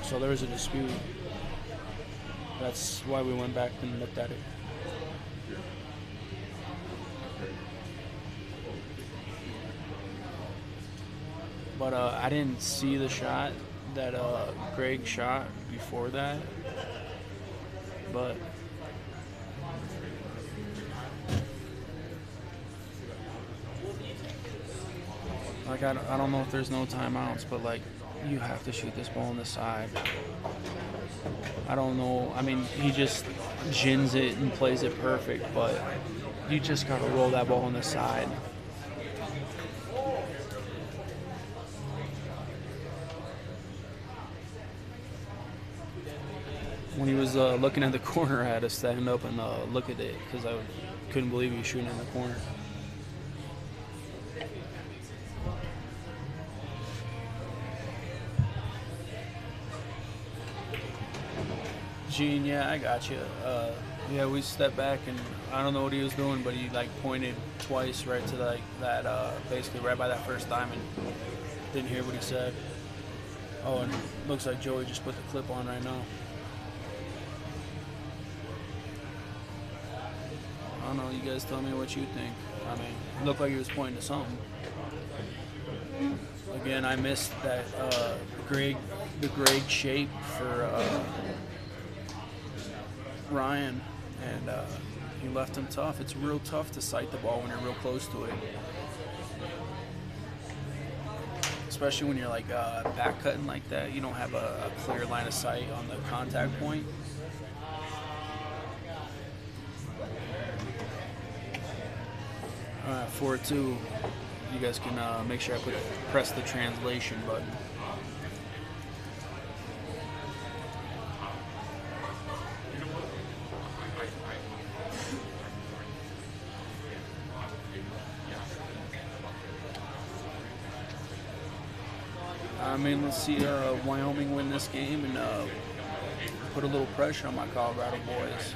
Speaker 3: so there was a dispute. That's why we went back and looked at it. But I didn't see the shot that Greg shot before that. But like I don't know if there's no timeouts, but like you have to shoot this ball on the side. I don't know. I mean, he just gins it and plays it perfect, but you just got to roll that ball on the side. When he was looking at the corner, I had to stand up and look at it because I couldn't believe he was shooting in the corner. Gene, yeah, I got you. Yeah, we stepped back and I don't know what he was doing, but he like pointed twice right to like that, basically right by that first diamond. Didn't hear what he said. Oh, and looks like Joey just put the clip on right now. I don't know, you guys tell me what you think. I mean, it looked like he was pointing to something. Again, I missed that the Greg shape for Ryan, and he left him tough. It's real tough to sight the ball when you're real close to it. Especially when you're like back cutting like that. You don't have a clear line of sight on the contact point. All right, 4-2. You guys can make sure I press the translation button. I mean, let's see Wyoming win this game and put a little pressure on my Colorado boys.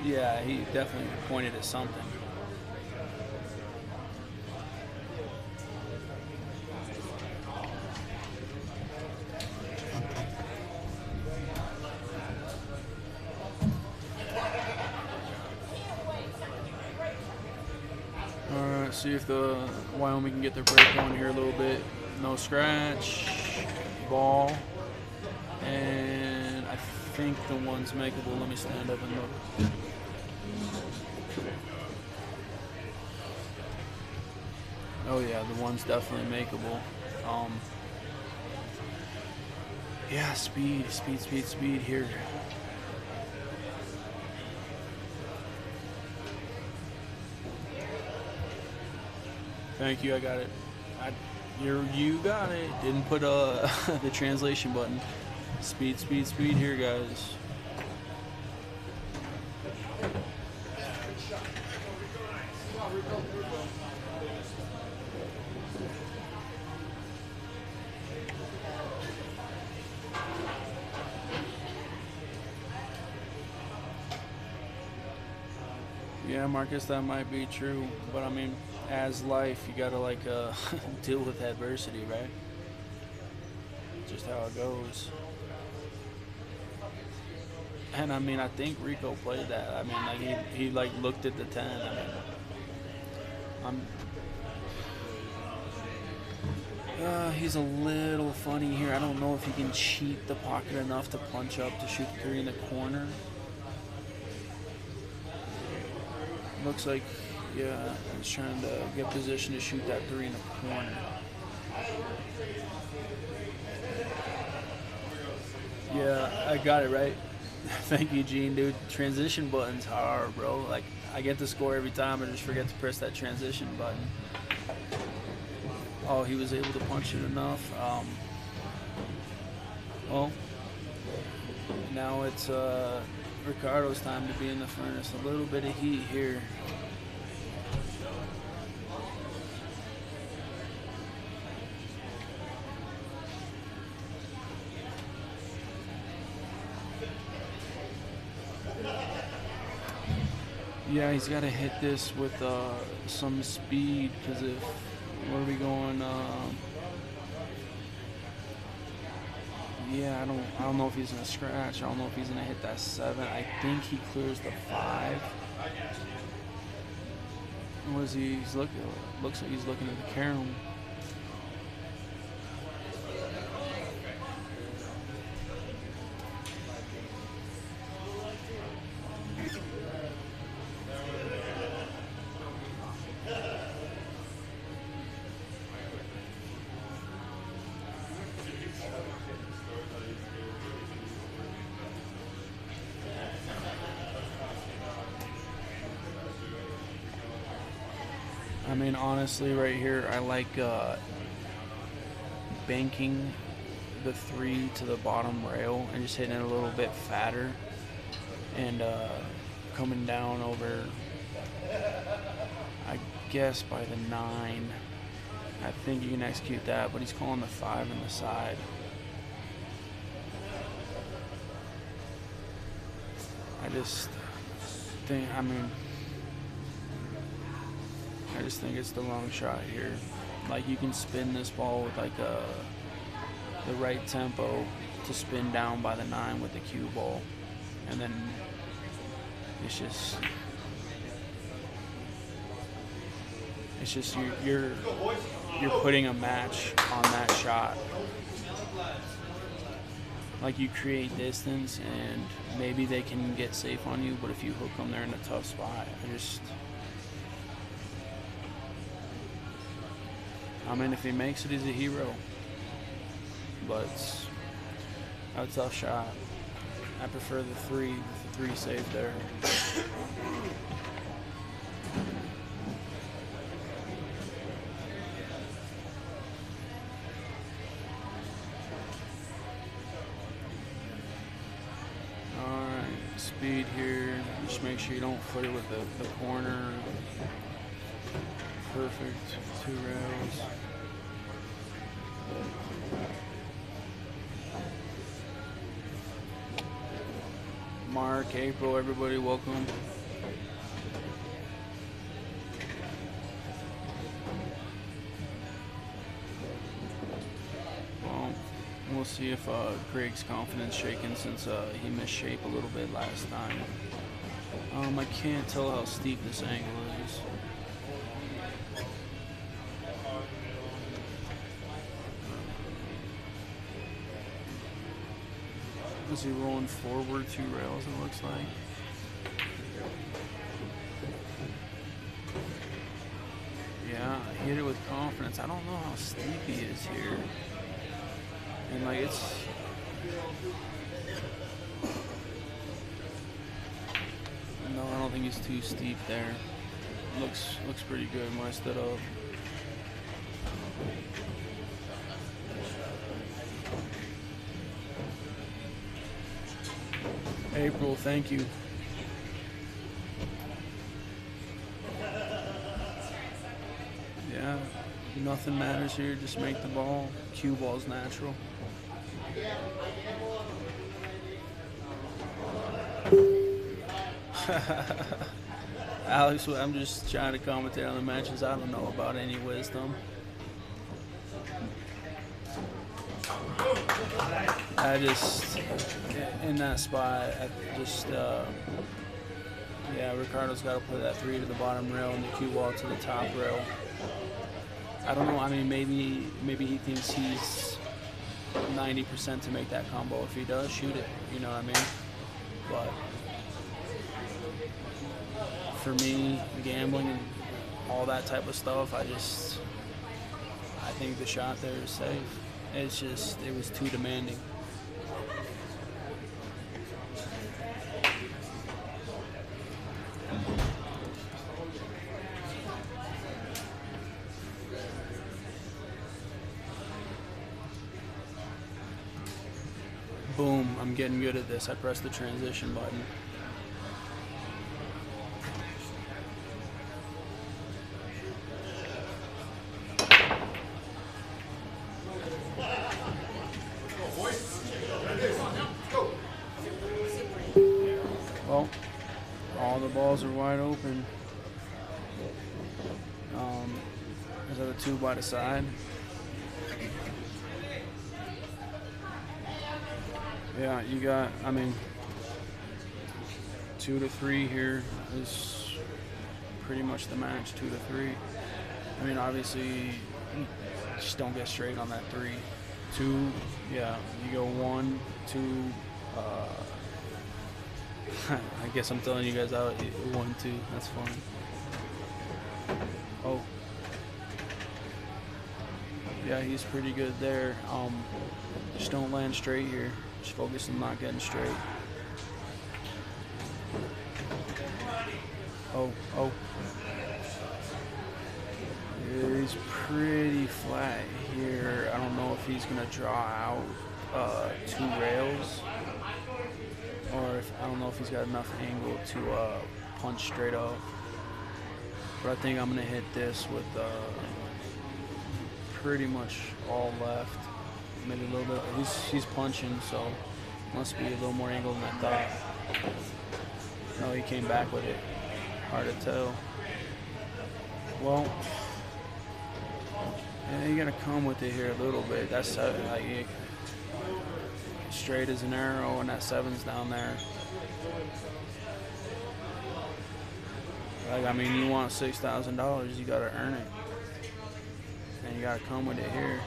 Speaker 3: Yeah, he definitely pointed at something. All right, see if the Wyoming can get their break on here a little bit. No scratch, ball, and I think the one's makeable. Let me stand up and look. Oh yeah, the one's definitely makeable. Yeah, speed here. Thank you, I got it. You got it. Didn't put the translation button. Speed here, guys. Yeah, Marcus, that might be true, but I mean, as life, you gotta like deal with adversity, right? Just how it goes. And I mean, I think Rico played that. I mean, like he like looked at the 10. I mean, he's a little funny here. I don't know if he can cheat the pocket enough to punch up to shoot the 3 in the corner. Looks like, yeah, he's trying to get position to shoot that 3 in the corner. Yeah, I got it right. Thank you, Gene, dude. Transition button's hard, bro. Like, I get the score every time and just forget to press that transition button. Oh, he was able to punch it enough. Well, now it's Ricardo's time to be in the furnace. A little bit of heat here. Yeah, he's got to hit this with some speed, because if, where are we going? Yeah, I don't know if he's gonna scratch. I don't know if he's gonna hit that 7. I think he clears the 5. What is he? He's looking. Looks like he's looking at the carom. I mean, honestly, right here, I like banking the 3 to the bottom rail and just hitting it a little bit fatter and coming down over, I guess, by the 9. I think you can execute that, but he's calling the 5 in the side. I just think, I just think it's the wrong shot here. Like, you can spin this ball with like the right tempo to spin down by the 9 with the cue ball, and then it's just you're putting a match on that shot. Like, you create distance and maybe they can get safe on you, but if you hook them, they're in a tough spot. I mean, if he makes it, he's a hero. But it's a tough shot. I prefer the 3 with the 3 save there. Alright, speed here. Just make sure you don't foot it with the corner. Perfect. 2 rails. Mark, April, everybody, welcome. Well, we'll see if Greg's confidence shaken since he missed shape a little bit last time. I can't tell how steep this angle is. Is he rolling forward 2 rails, it looks like? Yeah, he hit it with confidence. I don't know how steep he is here. And like, it's... No, I don't think he's too steep there. Looks pretty good when I stood up. April, thank you. Yeah, nothing matters here. Just make the ball. Cue ball's natural. Alex, I'm just trying to commentate on the matches. I don't know about any wisdom. I just, in that spot, Ricardo's got to put that 3 to the bottom rail and the cue ball to the top rail. I don't know. I mean, maybe he thinks he's 90% to make that combo. If he does, shoot it. You know what I mean? But for me, gambling and all that type of stuff, I think the shot there is safe. It's just, it was too demanding. Boom, I'm getting good at this. I pressed the transition button. Well, all the balls are wide open. Is that a 2 by the side? Yeah, you got, 2 to 3 here is pretty much the match, 2 to 3. I mean, obviously, you just don't get straight on that 3. 2, yeah, you go 1, 2, I guess I'm telling you guys out, 1, 2, that's fine. Oh. Yeah, he's pretty good there. Just don't land straight here. Just focus on not getting straight. Oh. He's pretty flat here. I don't know if he's gonna draw out 2 rails, or I don't know if he's got enough angle to punch straight up. But I think I'm gonna hit this with pretty much all left. Maybe a little bit. He's punching, so must be a little more angle than I thought. No, he came back with it. Hard to tell. Well, yeah, you gotta come with it here a little bit. That's like straight as an arrow, and that 7's down there. Like, I mean, you want $6,000, you gotta earn it, and you gotta come with it here.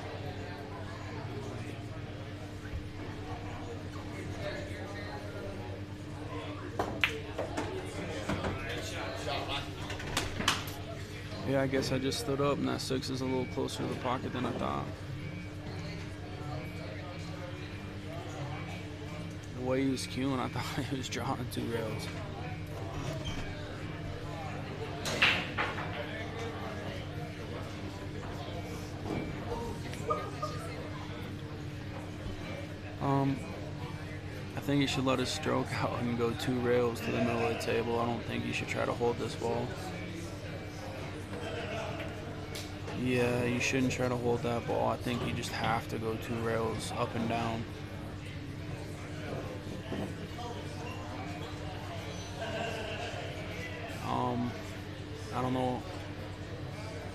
Speaker 3: Yeah, I guess I just stood up, and that 6 is a little closer to the pocket than I thought. The way he was cueing, I thought he was drawing 2 rails. I think he should let his stroke out and go 2 rails to the middle of the table. I don't think he should try to hold this ball. Yeah, you shouldn't try to hold that ball. I think you just have to go 2 rails up and down. I don't know.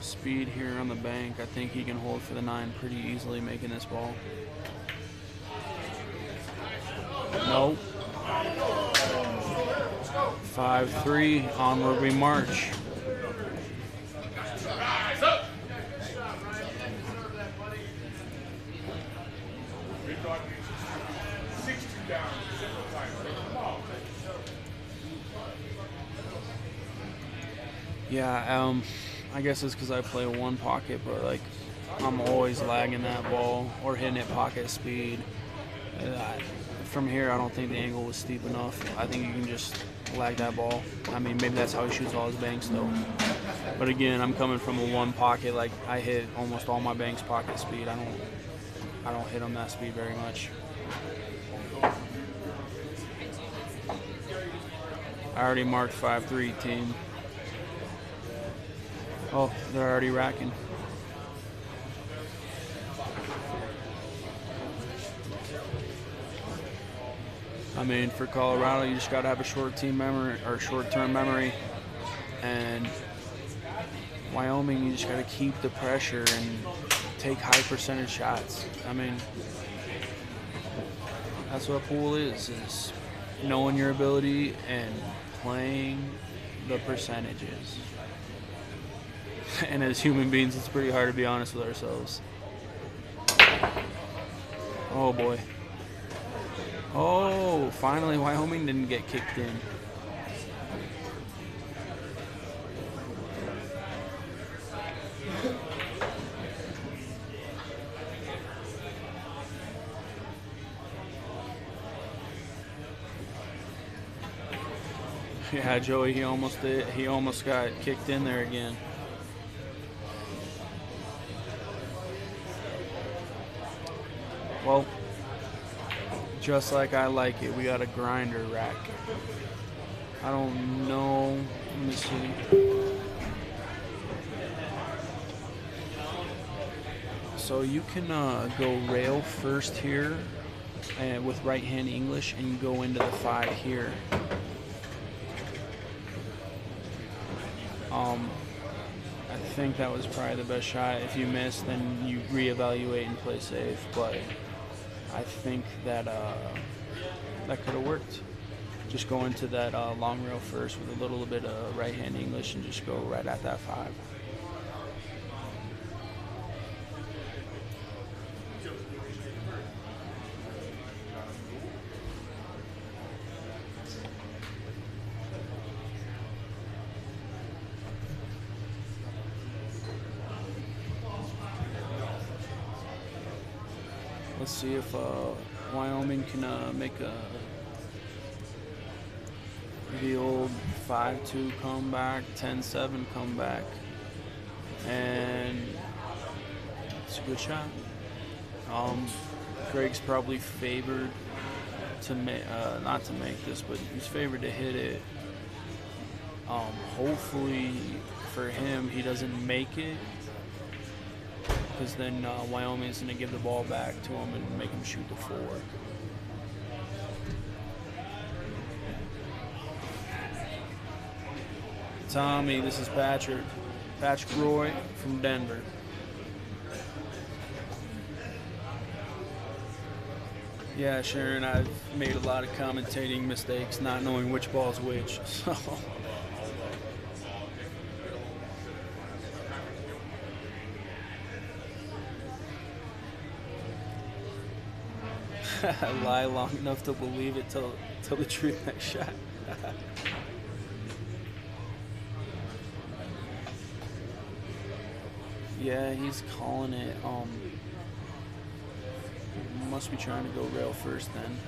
Speaker 3: Speed here on the bank. I think he can hold for the 9 pretty easily, making this ball. Nope. 5-3. Onward we march. Yeah, I guess it's because I play 1 pocket, but like I'm always lagging that ball or hitting it pocket speed. From here, I don't think the angle was steep enough. I think you can just lag that ball. I mean, maybe that's how he shoots all his banks, though. But again, I'm coming from a 1 pocket. Like, I hit almost all my banks pocket speed. I don't hit them that speed very much. I already marked 5-3, team. Oh, they're already racking. I mean, for Colorado, you just got to have a short-term memory And Wyoming, you just got to keep the pressure and take high percentage shots. I mean, that's what pool is knowing your ability and playing the percentages. And as human beings, it's pretty hard to be honest with ourselves. Oh boy. Oh, finally Wyoming didn't get kicked in. Yeah, Joey, he almost did. He almost got kicked in there again. Well, just like I like it, we got a grinder rack. I don't know. Let me see. So you can go rail first here with right hand English and go into the 5 here. I think that was probably the best shot. If you miss, then you reevaluate and play safe. But I think that that could have worked. Just go into that long rail first with a little bit of right hand English and just go right at that 5. Let's see if Wyoming can make the old 5-2 comeback, 10-7 comeback, and it's a good shot. Greg's probably favored to not to make this, but he's favored to hit it. Hopefully for him, he doesn't make it, because then Wyoming's going to give the ball back to him and make him shoot the 4. Tommy, this is Patrick Roy from Denver. Yeah, Sharon, I've made a lot of commentating mistakes, not knowing which ball's which, so... I lie long enough to believe it till the true next shot. Yeah, he's calling it. Must be trying to go rail first then,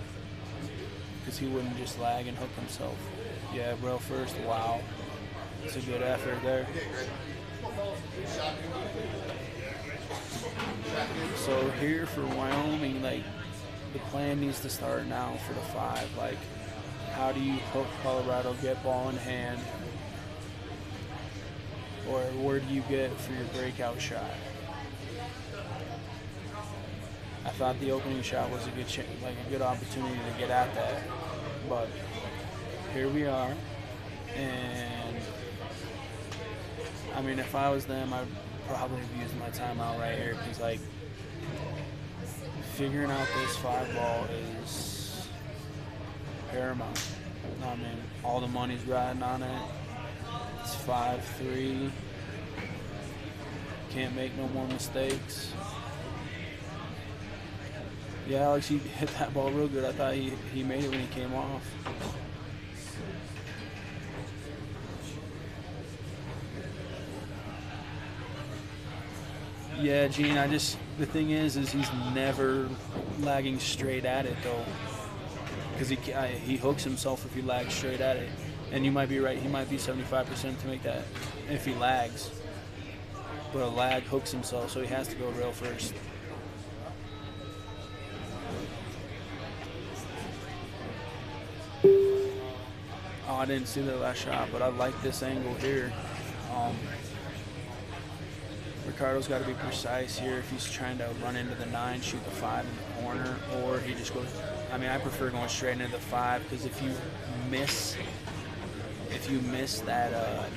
Speaker 3: because he wouldn't just lag and hook himself. Yeah, rail first. Wow, it's a good effort there. So here for Wyoming, like, the plan needs to start now for the 5. Like, how do you hook Colorado, get ball in hand, or where do you get for your breakout shot? I thought the opening shot was a good opportunity to get at that, but here we are. And I mean, if I was them, I'd probably be using my timeout right here, because like, figuring out this 5 ball is paramount. I mean, all the money's riding on it. It's 5-3. Can't make no more mistakes. Yeah, Alex, he hit that ball real good. I thought he made it when he came off. Yeah, Gene, the thing is he's never lagging straight at it, though. Because he hooks himself if he lags straight at it. And you might be right, he might be 75% to make that if he lags. But a lag hooks himself, so he has to go rail first. Oh, I didn't see the last shot, but I like this angle here. Ricardo's got to be precise here if he's trying to run into the 9, shoot the 5 in the corner, or he just goes. I mean, I prefer going straight into the 5, because if you miss if you miss that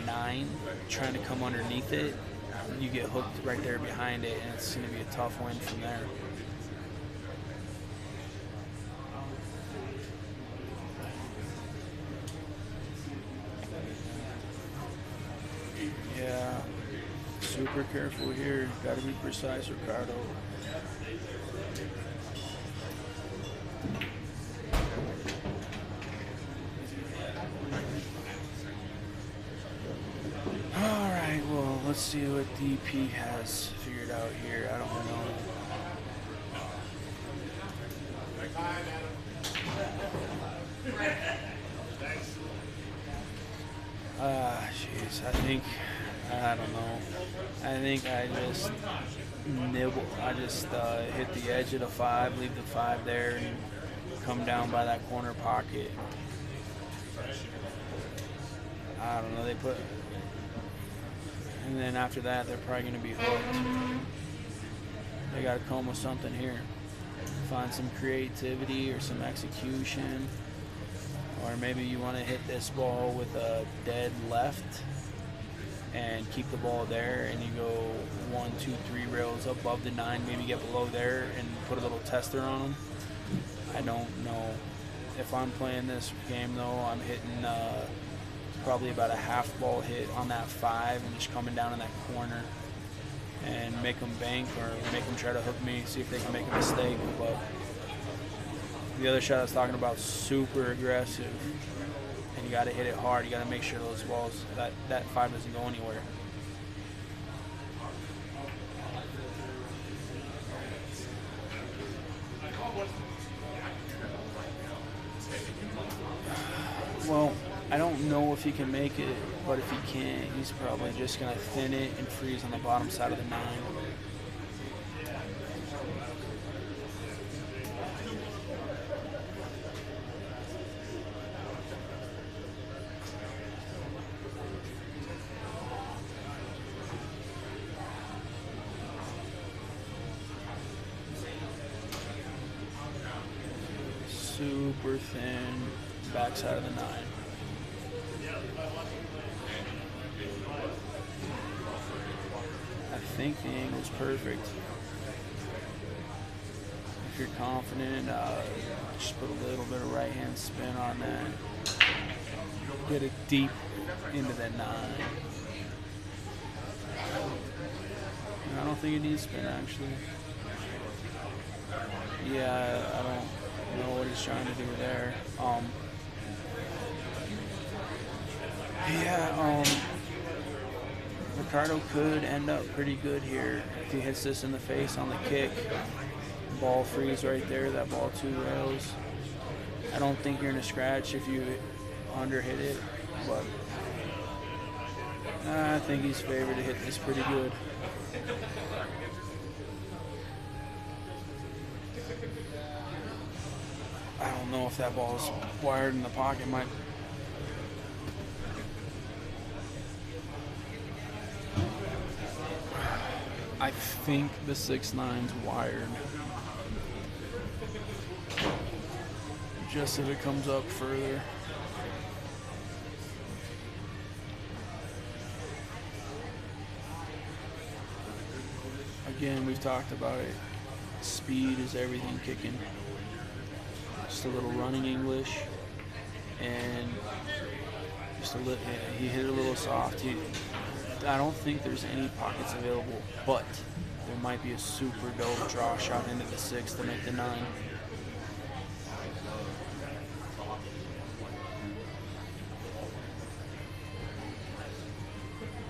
Speaker 3: 9 trying to come underneath it, you get hooked right there behind it, and it's going to be a tough win from there. Yeah, super careful here. Got to be precise, Ricardo. All right, well, let's see what DP has figured out here. I don't know. Jeez, I don't know. I think I just hit the edge of the 5, leave the 5 there, and come down by that corner pocket. I don't know, and then after that, they're probably going to be hooked. They got to come with something here. Find some creativity or some execution. Or maybe you want to hit this ball with a dead left and keep the ball there, and you go 1, 2, 3 rails above the 9, maybe get below there and put a little tester on them. I don't know. If I'm playing this game, though, I'm hitting probably about a half ball hit on that 5 and just coming down in that corner and make them bank or make them try to hook me, see if they can make a mistake. But the other shot I was talking about, super aggressive, and you got to hit it hard. You got to make sure those balls, that 5 doesn't go anywhere. Well, I don't know if he can make it, but if he can't, he's probably just going to thin it and freeze on the bottom side of the 9. Super thin backside of the 9. I think the angle's perfect. If you're confident, just put a little bit of right hand spin on that. Get it deep into that 9. I don't think it needs spin, actually. Yeah, I don't know what he's trying to do there. Ricardo could end up pretty good here if he hits this in the face on the kick. Ball freeze right there, that ball 2 rails. I don't think you're in a scratch if you under-hit it, but I think he's favored to hit this pretty good. I don't know if that ball's wired in the pocket. I think the 6-9's wired. Just if it comes up further. Again, we've talked about it. Speed is everything kicking. Just a little running English, and just he hit it a little soft. I don't think there's any pockets available, but there might be a super dope draw shot into the 6 to make the 9.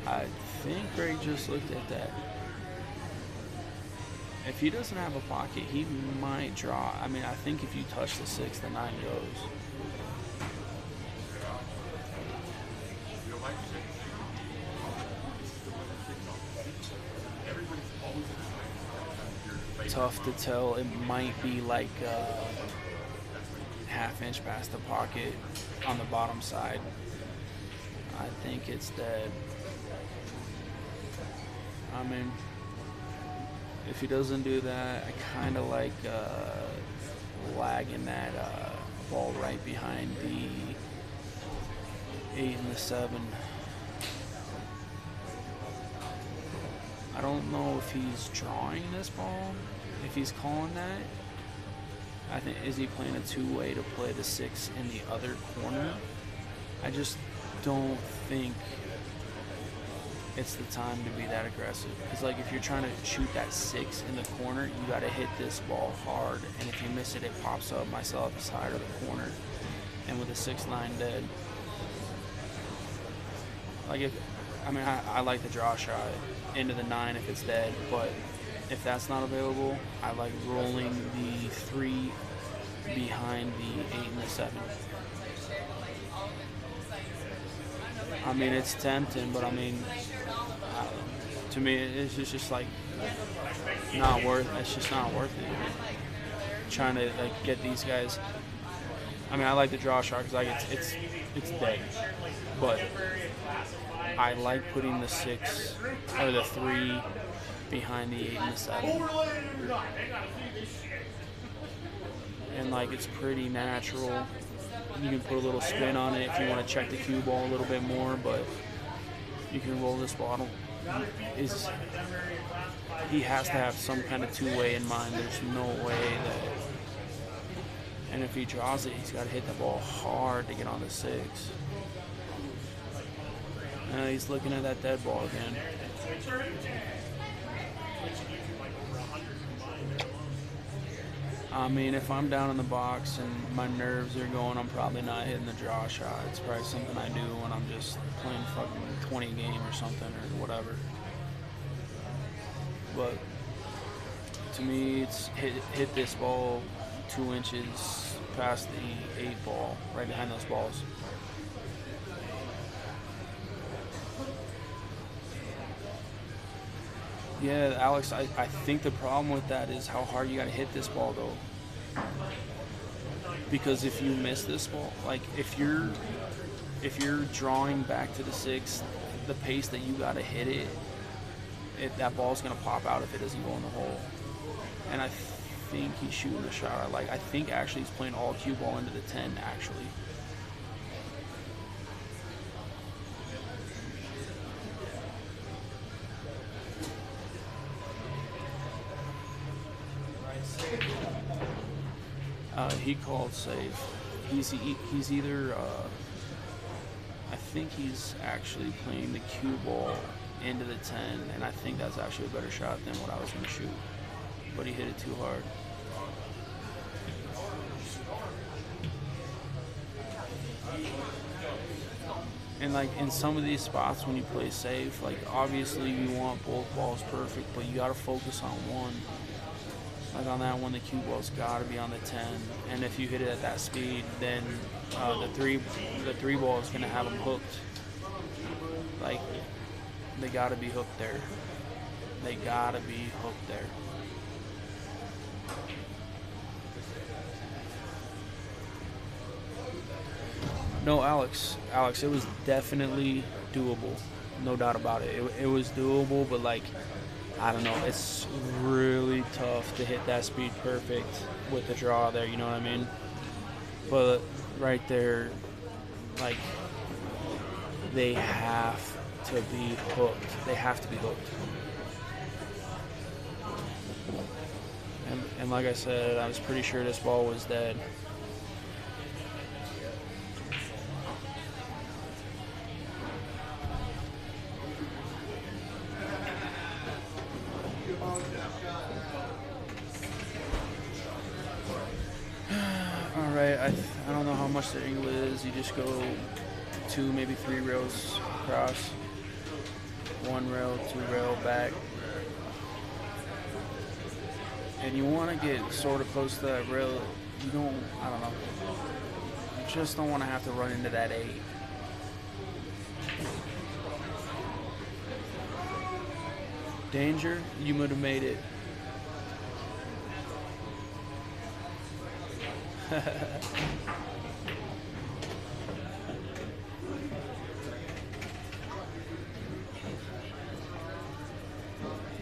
Speaker 3: I think Greg just looked at that. If he doesn't have a pocket, he might draw. I mean, I think if you touch the 6, the 9 goes. Tough to tell. It might be like ½ inch past the pocket on the bottom side. I think it's dead. I mean, if he doesn't do that, I kind of like lagging that ball right behind the 8 and the 7. I don't know if he's drawing this ball, if he's calling that. I think, is he playing a two-way to play the 6 in the other corner? I just don't think it's the time to be that aggressive. Because, like, if you're trying to shoot that 6 in the corner, you got to hit this ball hard. And if you miss it, it pops up myself the side of the corner. And with a 6-9 dead. Like, I like the draw shot into the 9 if it's dead. But if that's not available, I like rolling the 3 behind the 8 and the 7. I mean, it's tempting, but I mean, to me, it's just like not worth. It's just not worth it. Trying to like get these guys. I mean, I like the draw shot because like it's dead, but I like putting the 6 or the 3 behind the 8 and the 7, and like it's pretty natural. You can put a little spin on it if you want to check the cue ball a little bit more, but you can roll this bottle. He has to have some kind of two-way in mind. There's no way that. And if he draws it, he's got to hit the ball hard to get on the 6. He's looking at that dead ball again. I mean, if I'm down in the box and my nerves are going, I'm probably not hitting the draw shot. It's probably something I do when I'm just playing fucking 20 game or something or whatever. But to me, it's hit this ball 2 inches past the 8 ball, right behind those balls. Yeah, Alex, I think the problem with that is how hard you got to hit this ball, though. Because if you miss this ball, like if you're drawing back to the 6, the pace that you got to hit it, that ball's gonna pop out if it doesn't go in the hole. And I think he's shooting the shot. Like I think actually he's playing all cue ball into the 10 actually. He called safe. He's either I think he's actually playing the cue ball into the 10, and I think that's actually a better shot than what I was going to shoot. But he hit it too hard. And like in some of these spots when you play safe, like obviously you want both balls perfect, but you got to focus on one. Like on that one, the cue ball's got to be on the 10, and if you hit it at that speed, then the three ball is gonna have them hooked. Like they got to be hooked there. They got to be hooked there. No, Alex, it was definitely doable, no doubt about it. It was doable, but like. I don't know, it's really tough to hit that speed perfect with the draw there, you know what I mean? But right there, like, they have to be hooked. They have to be hooked. And like I said, I was pretty sure this ball was dead. I don't know how much the angle is. You just go 2, maybe 3 rails across. 1 rail, 2 rail back. And you want to get sort of close to that rail. You don't, I don't know. You just don't want to have to run into that 8. Danger, you would have made it.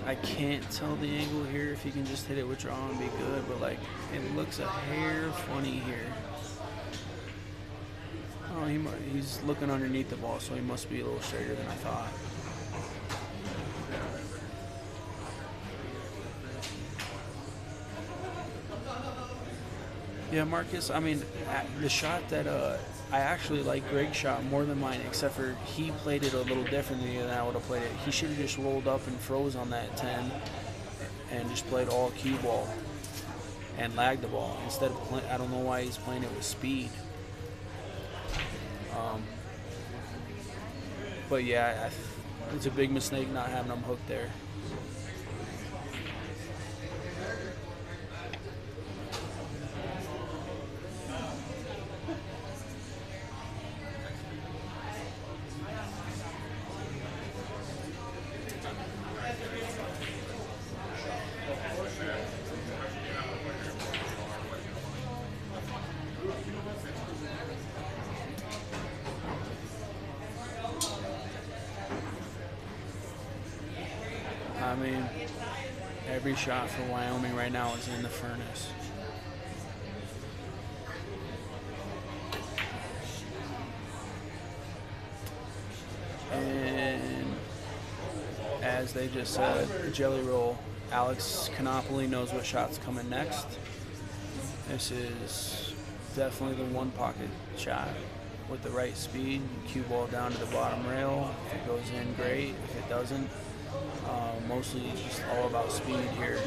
Speaker 3: I can't tell the angle here if you can just hit it with draw and be good, but like it looks a hair funny here. Oh, he's looking underneath the ball, so he must be a little straighter than I thought. Yeah, Marcus, I mean, the shot that I actually like Greg's shot more than mine, except for he played it a little differently than I would have played it. He should have just rolled up and froze on that 10 and just played all cue ball and lagged the ball instead of playing. I don't know why he's playing it with speed. But yeah, it's a big mistake not having him hooked there. I mean, every shot for Wyoming right now is in the furnace. And as they just said, the jelly roll, Alex Canopoli knows what shot's coming next. This is definitely the one pocket shot with the right speed. Cue ball down to the bottom rail. If it goes in, great. If it doesn't, mostly just all about speed here.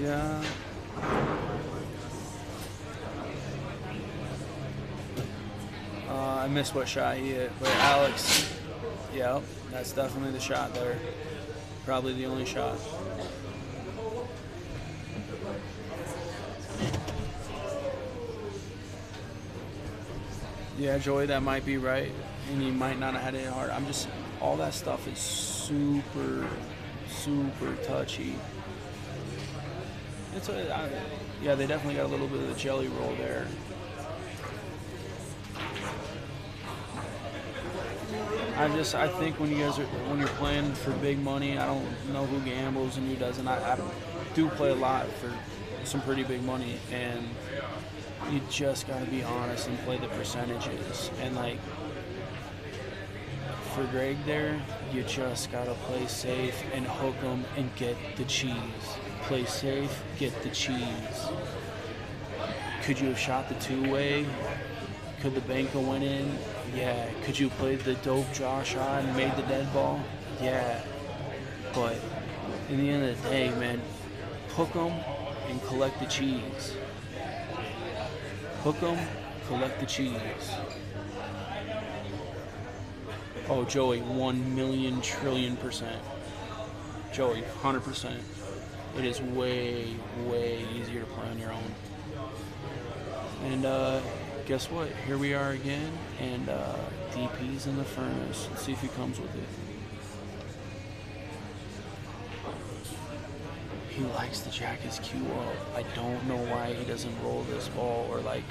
Speaker 3: Yeah. I missed what shot he hit, but Alex, yeah, that's definitely the shot there. Probably the only shot. Yeah, Joey, that might be right, and he might not have had it hard. All that stuff is super, super touchy. Yeah, they definitely got a little bit of the jelly roll there. I think when you're playing for big money, I don't know who gambles and who doesn't. I do play a lot for some pretty big money, and you just got to be honest and play the percentages. And like for Greg there, you just got to play safe and hook them and get the cheese. Play safe, get the cheese. Could you have shot the two-way? Could the banker went in? Yeah. Could you play the dope draw shot and made the dead ball? Yeah. But in the end of the day, man, hook them and collect the cheese. Hook them, collect the cheese. Oh, Joey, 1,000,000,000,000,000%. Joey, 100%. It is way, way easier to play on your own. And guess what? Here we are again, and DP's in the furnace. Let's see if he comes with it. He likes to jack his cue up. I don't know why he doesn't roll this ball or like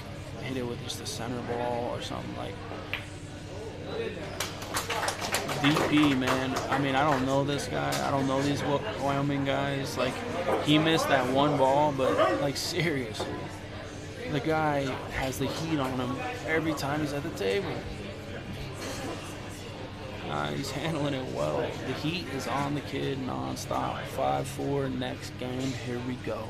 Speaker 3: hit it with just a center ball or something like. DP, man. I mean, I don't know this guy. I don't know these Wyoming guys. Like, he missed that one ball, but like seriously, the guy has the heat on him every time he's at the table. He's handling it well. The heat is on the kid nonstop. 5-4 next game. Here we go.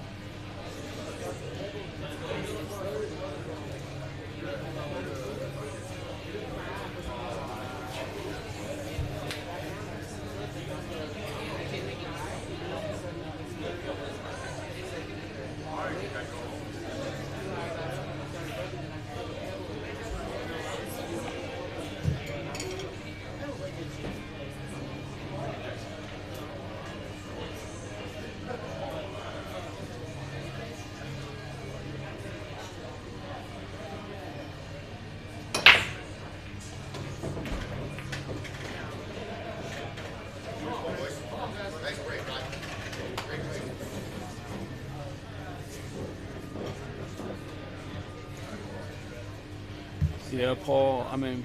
Speaker 3: Yeah, Paul, I mean,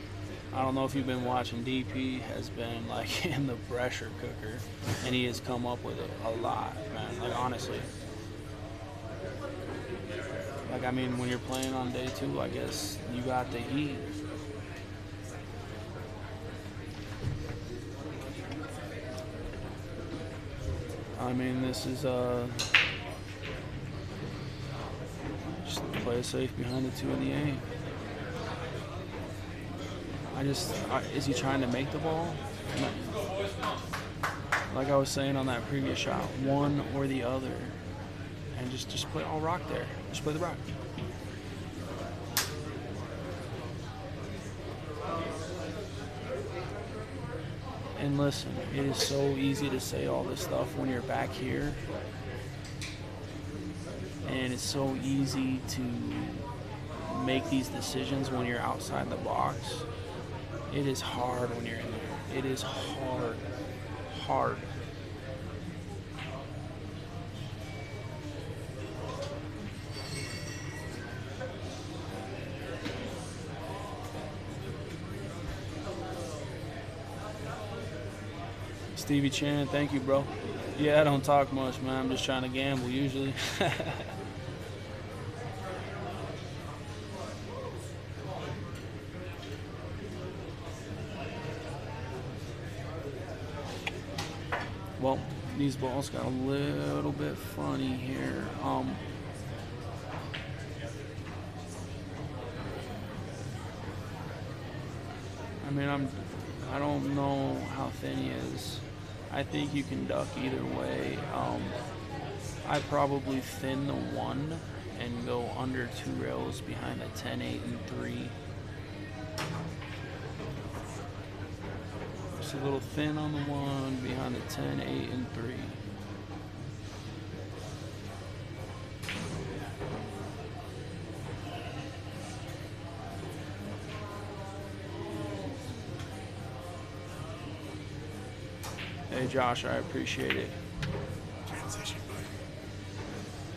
Speaker 3: I don't know if you've been watching. DP has been like in the pressure cooker, and he has come up with it a lot, man. Like honestly, like I mean, when you're playing on day 2, I guess you got the heat. I mean, this is just play it safe behind the 2 in the 8. Is he trying to make the ball? Like I was saying on that previous shot, one or the other, and just play all rock there. Just play the rock. And listen, it is so easy to say all this stuff when you're back here. And it's so easy to make these decisions when you're outside the box. It is hard when you're in there. It is hard. Hard. Stevie Chan, thank you, bro. Yeah, I don't talk much, man. I'm just trying to gamble usually. Well, these balls got a little bit funny here. I mean, I don't know how thin he is. I think you can duck either way. I probably thin the 1 and go under 2 rails behind the 10, 8, and 3. Just a little thin on the 1 behind the 10, 8, and 3. Hey Josh, I appreciate it.
Speaker 1: Transition button.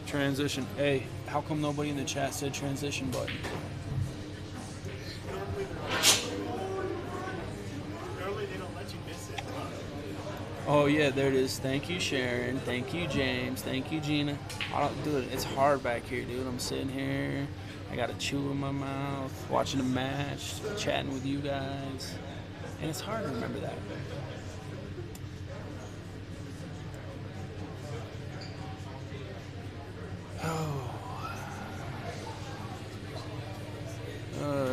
Speaker 3: Transition. Hey, how come nobody in the chat said transition button?
Speaker 1: Normally they don't let you miss it.
Speaker 3: Oh yeah, there it is. Thank you, Sharon. Thank you, James. Thank you, Gina. I don't do it. It's hard back here, dude. I'm sitting here. I got a chew in my mouth, watching the match, chatting with you guys, and it's hard to remember that.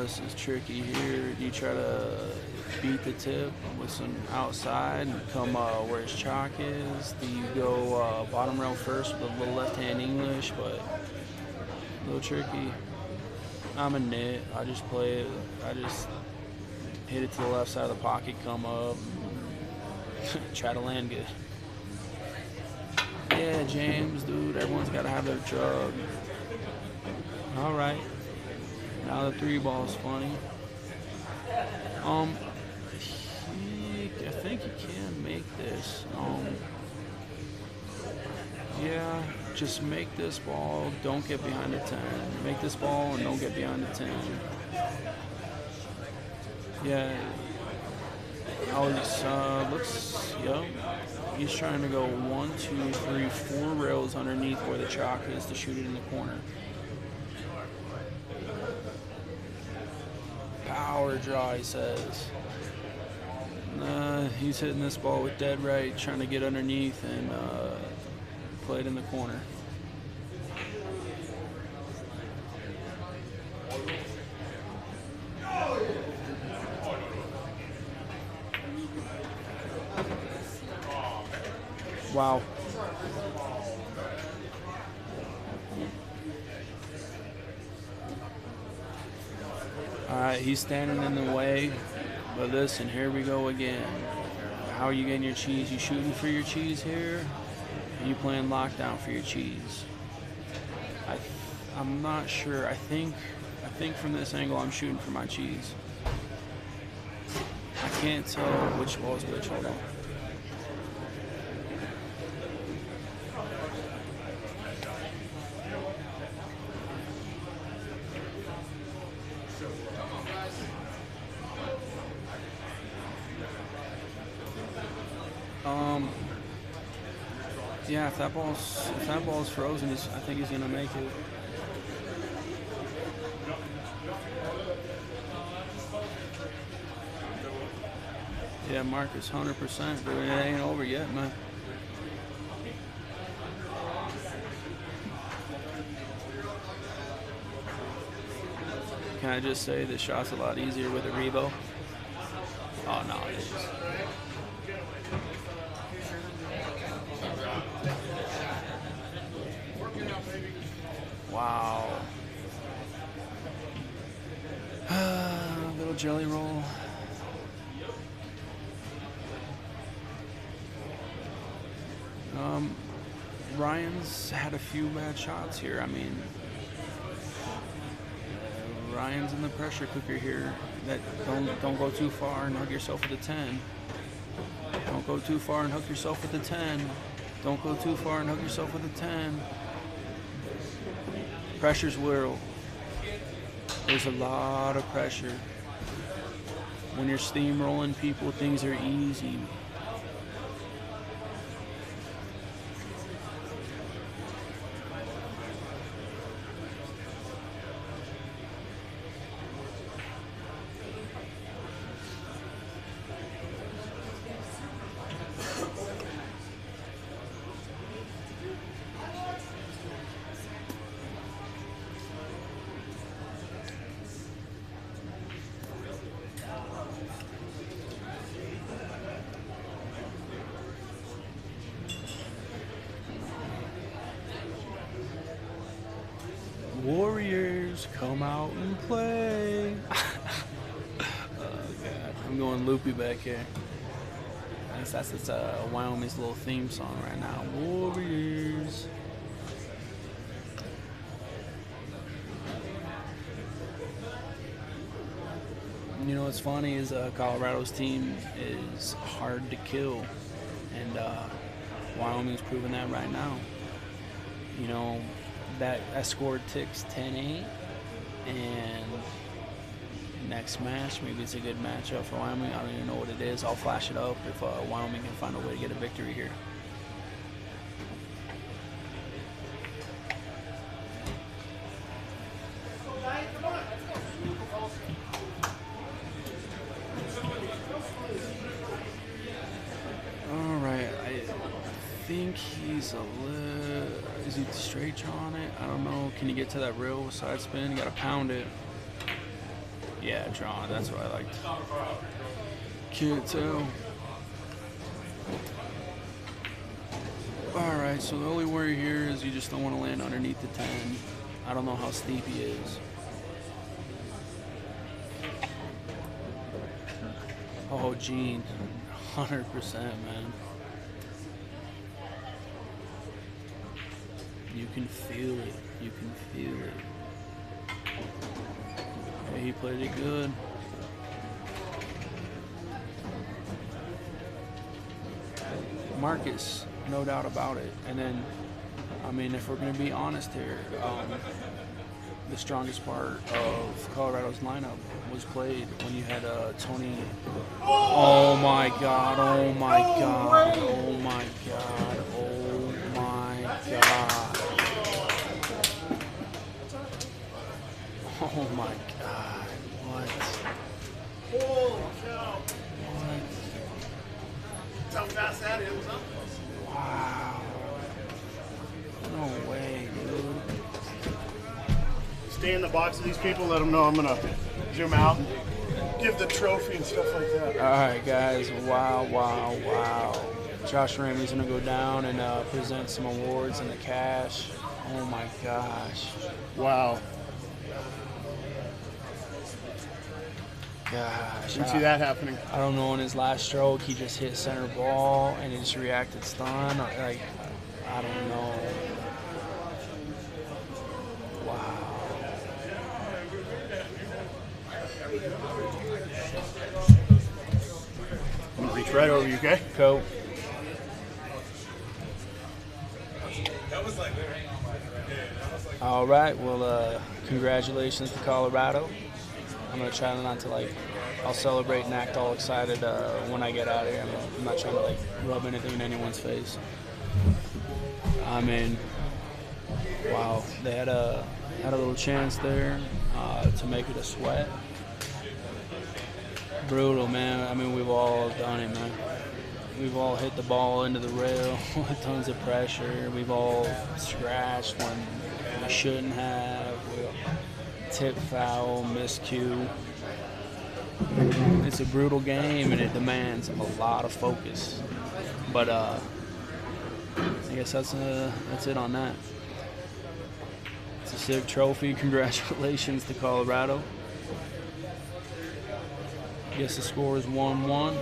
Speaker 3: This is tricky here. Do you try to beat the tip with some outside and come where his chalk is? Do you go bottom rail first with a little left-hand English, but a little tricky? I'm a nit. I just play it. I just hit it to the left side of the pocket, come up, try to land good. Yeah, James, dude, everyone's got to have their drug. All right. Now the 3 ball's funny. I think you can make this. Yeah, just make this ball. Don't get behind the 10. Make this ball and don't get behind the 10. Yeah. Looks, yep. He's trying to go 1, 2, 3, 4 rails underneath where the chalk is to shoot it in the corner. Power draw, he says. He's hitting this ball with dead right, trying to get underneath and play it in the corner. Wow. Alright, he's standing in the way. But listen, here we go again. How are you getting your cheese? You shooting for your cheese here? Are you playing lockdown for your cheese? I'm not sure. I think from this angle I'm shooting for my cheese. I can't tell which ball is which. Hold on. Yeah, if that ball's frozen, I think he's gonna make it. Yeah, Marcus, 100%. Dude, it ain't over yet, man. Can I just say this shot's a lot easier with a Revo? Oh no, it is. Wow. Little jelly roll. Ryan's had a few bad shots here. I mean, Ryan's in the pressure cooker here. That don't go too far and hug yourself with a 10. Don't go too far and hook yourself with a 10. Don't go too far and hook yourself with a 10. Pressure's real. There's a lot of pressure. When you're steamrolling people, things are easy. Warriors, come out and play. Oh, God. I'm going loopy back here. That's Wyoming's little theme song right now. Warriors. You know what's funny is Colorado's team is hard to kill. And Wyoming's proving that right now. You know, that score ticks 10-8, and next match, maybe it's a good matchup for Wyoming. I don't even know what it is. I'll flash it up if Wyoming can find a way to get a victory here. All right, I think he's a little... Is he straight drawing it? I don't know. Can you get to that real side spin? You gotta pound it. Yeah, drawing. That's what I liked. Can't tell. Alright, so the only worry here is you just don't want to land underneath the 10. I don't know how steep he is. Oh, Gene. 100%, man. You can feel it. You can feel it. Yeah, he played it good. Marcus, no doubt about it. And then, I mean, if we're going to be honest here, the strongest part of Colorado's lineup was played when you had Tony. Oh my God! Oh my God! Oh my God! Oh my God! Oh my God, what?
Speaker 1: Holy cow.
Speaker 3: What?
Speaker 1: That's how fast that is, huh?
Speaker 3: Wow. No way, dude.
Speaker 1: Stay in the box of these people, let them know I'm going to zoom out and give the trophy and stuff like that.
Speaker 3: Alright, guys. Wow, wow, wow. Josh Ramey's going to go down and present some awards and the cash. Oh my gosh.
Speaker 1: Wow.
Speaker 3: Gosh.
Speaker 1: Didn't see that happening.
Speaker 3: I don't know, in his last stroke, he just hit center ball and he just reacted stun. Like, I don't know. Wow.
Speaker 1: I'm gonna reach right over you, okay?
Speaker 3: Go. All right. Well, congratulations to Colorado. I'm gonna try not to I'll celebrate and act all excited when I get out of here. I'm not trying to like rub anything in anyone's face. I mean, wow, they had a little chance there to make it a sweat. Brutal, man. I mean, we've all done it, man. We've all hit the ball into the rail with tons of pressure. We've all scratched when we shouldn't have. We tip foul, miscue. It's a brutal game and it demands a lot of focus. But I guess that's it on that. It's a sick trophy. Congratulations to Colorado. I guess the score is 1-1.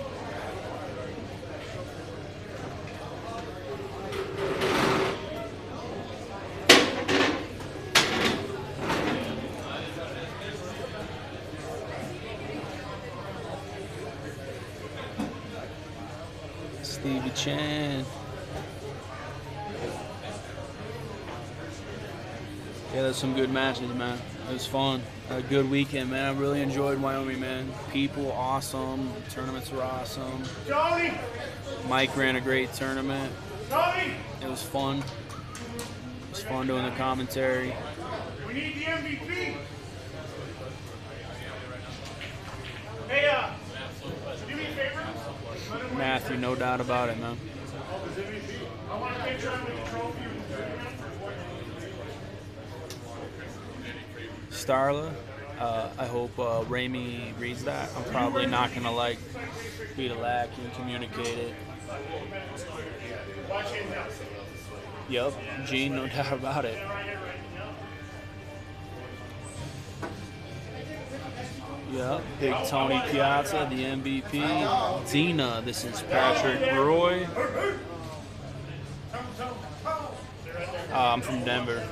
Speaker 3: Stevie Chan. Yeah, there's some good matches, man. It was fun. A good weekend, man. I really enjoyed Wyoming, man. People, awesome. Tournaments were awesome.
Speaker 1: Tony!
Speaker 3: Mike ran a great tournament.
Speaker 1: Tony!
Speaker 3: It was fun. It was fun doing the commentary.
Speaker 1: We need the MVP. Hey, do me a favor.
Speaker 3: Matthew, no doubt about it, man.
Speaker 1: I want to make sure I'm with the trophy.
Speaker 3: Starla, I hope Ramey reads that. I'm probably not going to like be the lack and communicate it. Yep, Gene, no doubt about it. Yep, Big Tony Piazza, the MVP. Dina, this is Patrick Roy. I'm from Denver.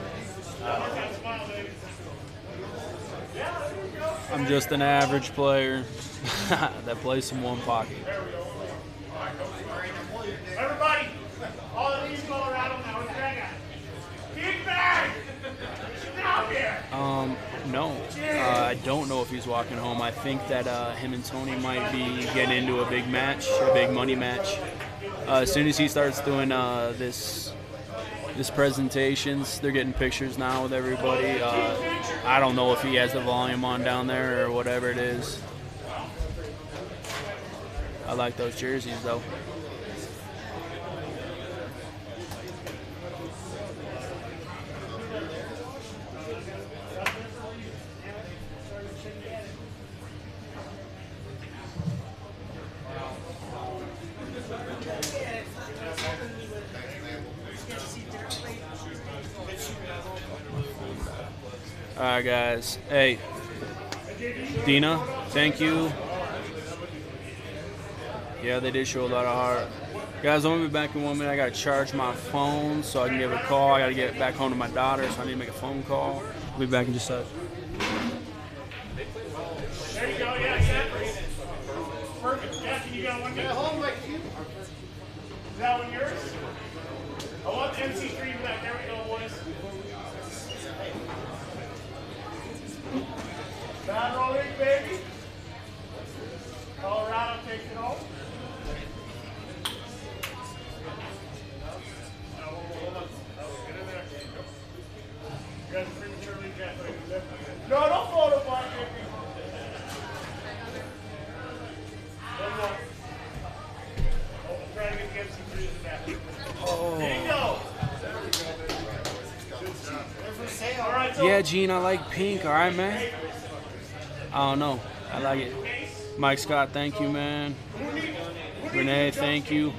Speaker 3: I'm just an average player that plays some one pocket.
Speaker 1: Everybody, all of these Colorado now. What's that guy? Big bag! Get out here!
Speaker 3: No. I don't know if he's walking home. I think that him and Tony might be getting into a big match, a big money match. As soon as he starts doing this presentations, they're getting pictures now with everybody. I don't know if he has the volume on down there or whatever it is. I like those jerseys though. All right, guys. Hey, Dina, thank you. Yeah, they did show a lot of heart. Guys, I'm going to be back in 1 minute. I got to charge my phone so I can give a call. I got to get back home to my daughter, so I need to make a phone call. I'll be back in just a sec.
Speaker 1: There you go, yeah. Perfect. Jackie, you got one good? Is that one yours? I want the MC3 back. There we go, boys. Bad rolling, baby. Colorado takes it home. You guys are prematurely dead. No, don't photo block it. One more. Try to get the MC3 in the back. There you go. All right, so
Speaker 3: Yeah, Gene, I like pink. All right, man. I don't know. I like it. Mike Scott, thank you, man. Renee, thank you.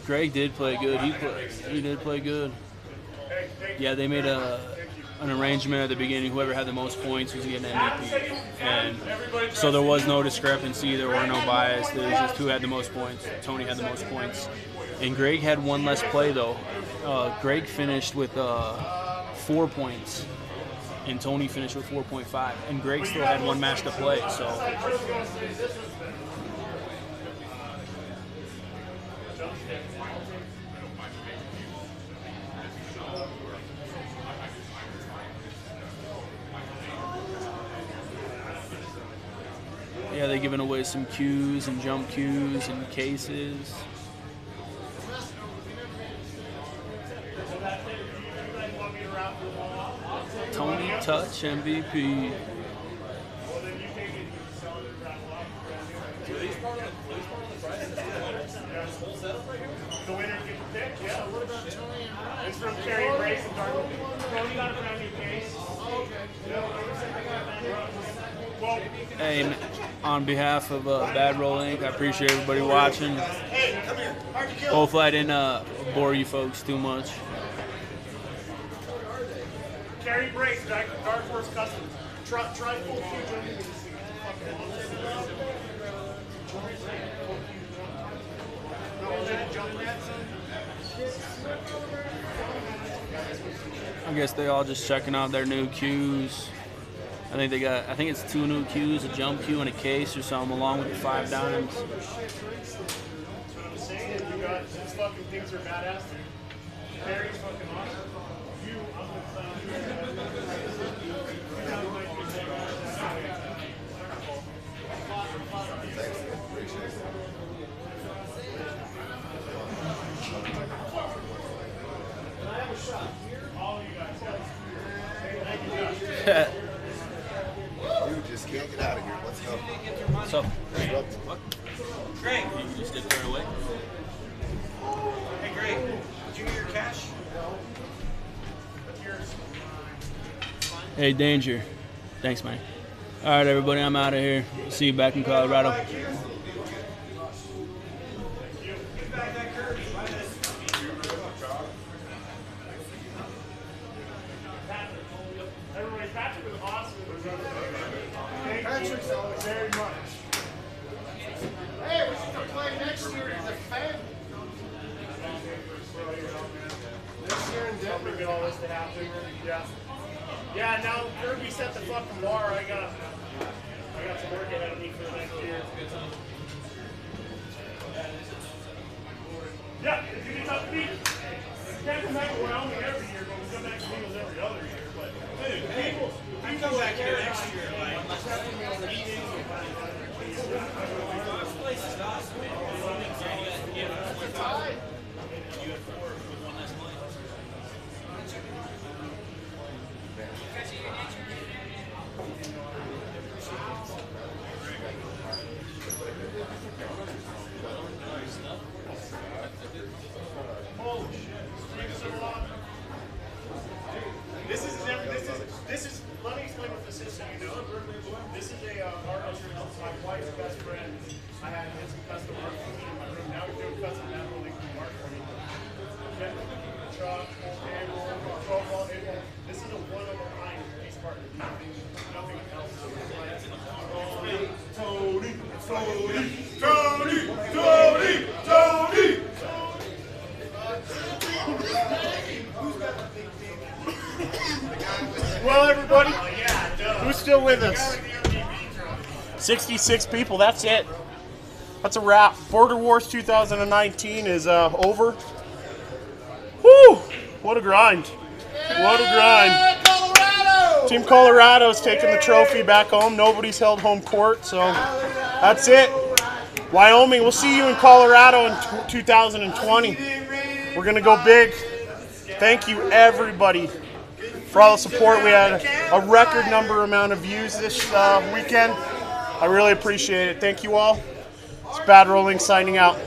Speaker 3: Greg did play good. He did play good. Yeah, they made an arrangement at the beginning. Whoever had the most points was getting MVP. And so there was no discrepancy. There were no bias. There was just who had the most points. Tony had the most points. And Greg had one less play, though. Greg finished with 4 points. And Tony finished with 4.5. And Greg still had one match to play, so. Yeah, they're giving away some cues and jump cues and cases. Tony Touch MVP.
Speaker 1: The winner gets a pick, yeah. What about Tony? It's from Carrie Brace and Darwin. Tony got a brand new case. Well,
Speaker 3: Hey, on behalf of Bad Roll Inc., I appreciate everybody watching. Hopefully I didn't bore you folks too much.
Speaker 1: Carrie Brace, Dark Horse Customs. Try full future.
Speaker 3: I guess they all just checking out their new cues. I think it's 2 new cues, a jump cue and a case or something, along with the 5 dimes.
Speaker 1: That's what I'm saying. You got these fucking things are badass. Carrie's fucking awesome.
Speaker 2: Dude, just can't get out of here. Let's go.
Speaker 3: So,
Speaker 2: What?
Speaker 4: Greg,
Speaker 3: you just did right away.
Speaker 4: hey Greg, did you get your cash?
Speaker 3: Hey, Danger. Thanks, man. All right, everybody, I'm out of here. See you back in Colorado.
Speaker 1: Everybody, Patrick was awesome. Thank you very much.
Speaker 5: Hey, we should play next year as a family.
Speaker 1: Next year in Denver, we get all this to happen. Yeah. Yeah, now Kirby set the fucking bar. I got some work ahead of me for the next year. Yeah, if you get up to beat. We can't come back to Wyoming every year, but we come back to Eagles every other year. But dude, people
Speaker 4: Come back here next year, like.
Speaker 1: this
Speaker 4: Place is awesome, man. You have 4 with 1 less play.
Speaker 1: Holy shit. This is let me explain what this is so you know. This is a artist my wife's best friend. I had his custom art for me in my room. Now we're doing custom natural link art for me. Okay. Chalk, April, 12 April. This is a one of a kind piece part. Nothing else. Tony. Well, everybody, who's still with us? 66 people, that's it. That's a wrap. Border Wars 2019 is over. Woo! What a grind. What a grind.
Speaker 5: Colorado!
Speaker 1: Team Colorado's taking the trophy back home. Nobody's held home court, so that's it. Wyoming, we'll see you in Colorado in 2020. We're going to go big. Thank you, everybody, for all the support. We had a record amount of views this weekend. I really appreciate it. Thank you all. It's Bad Rolling signing out.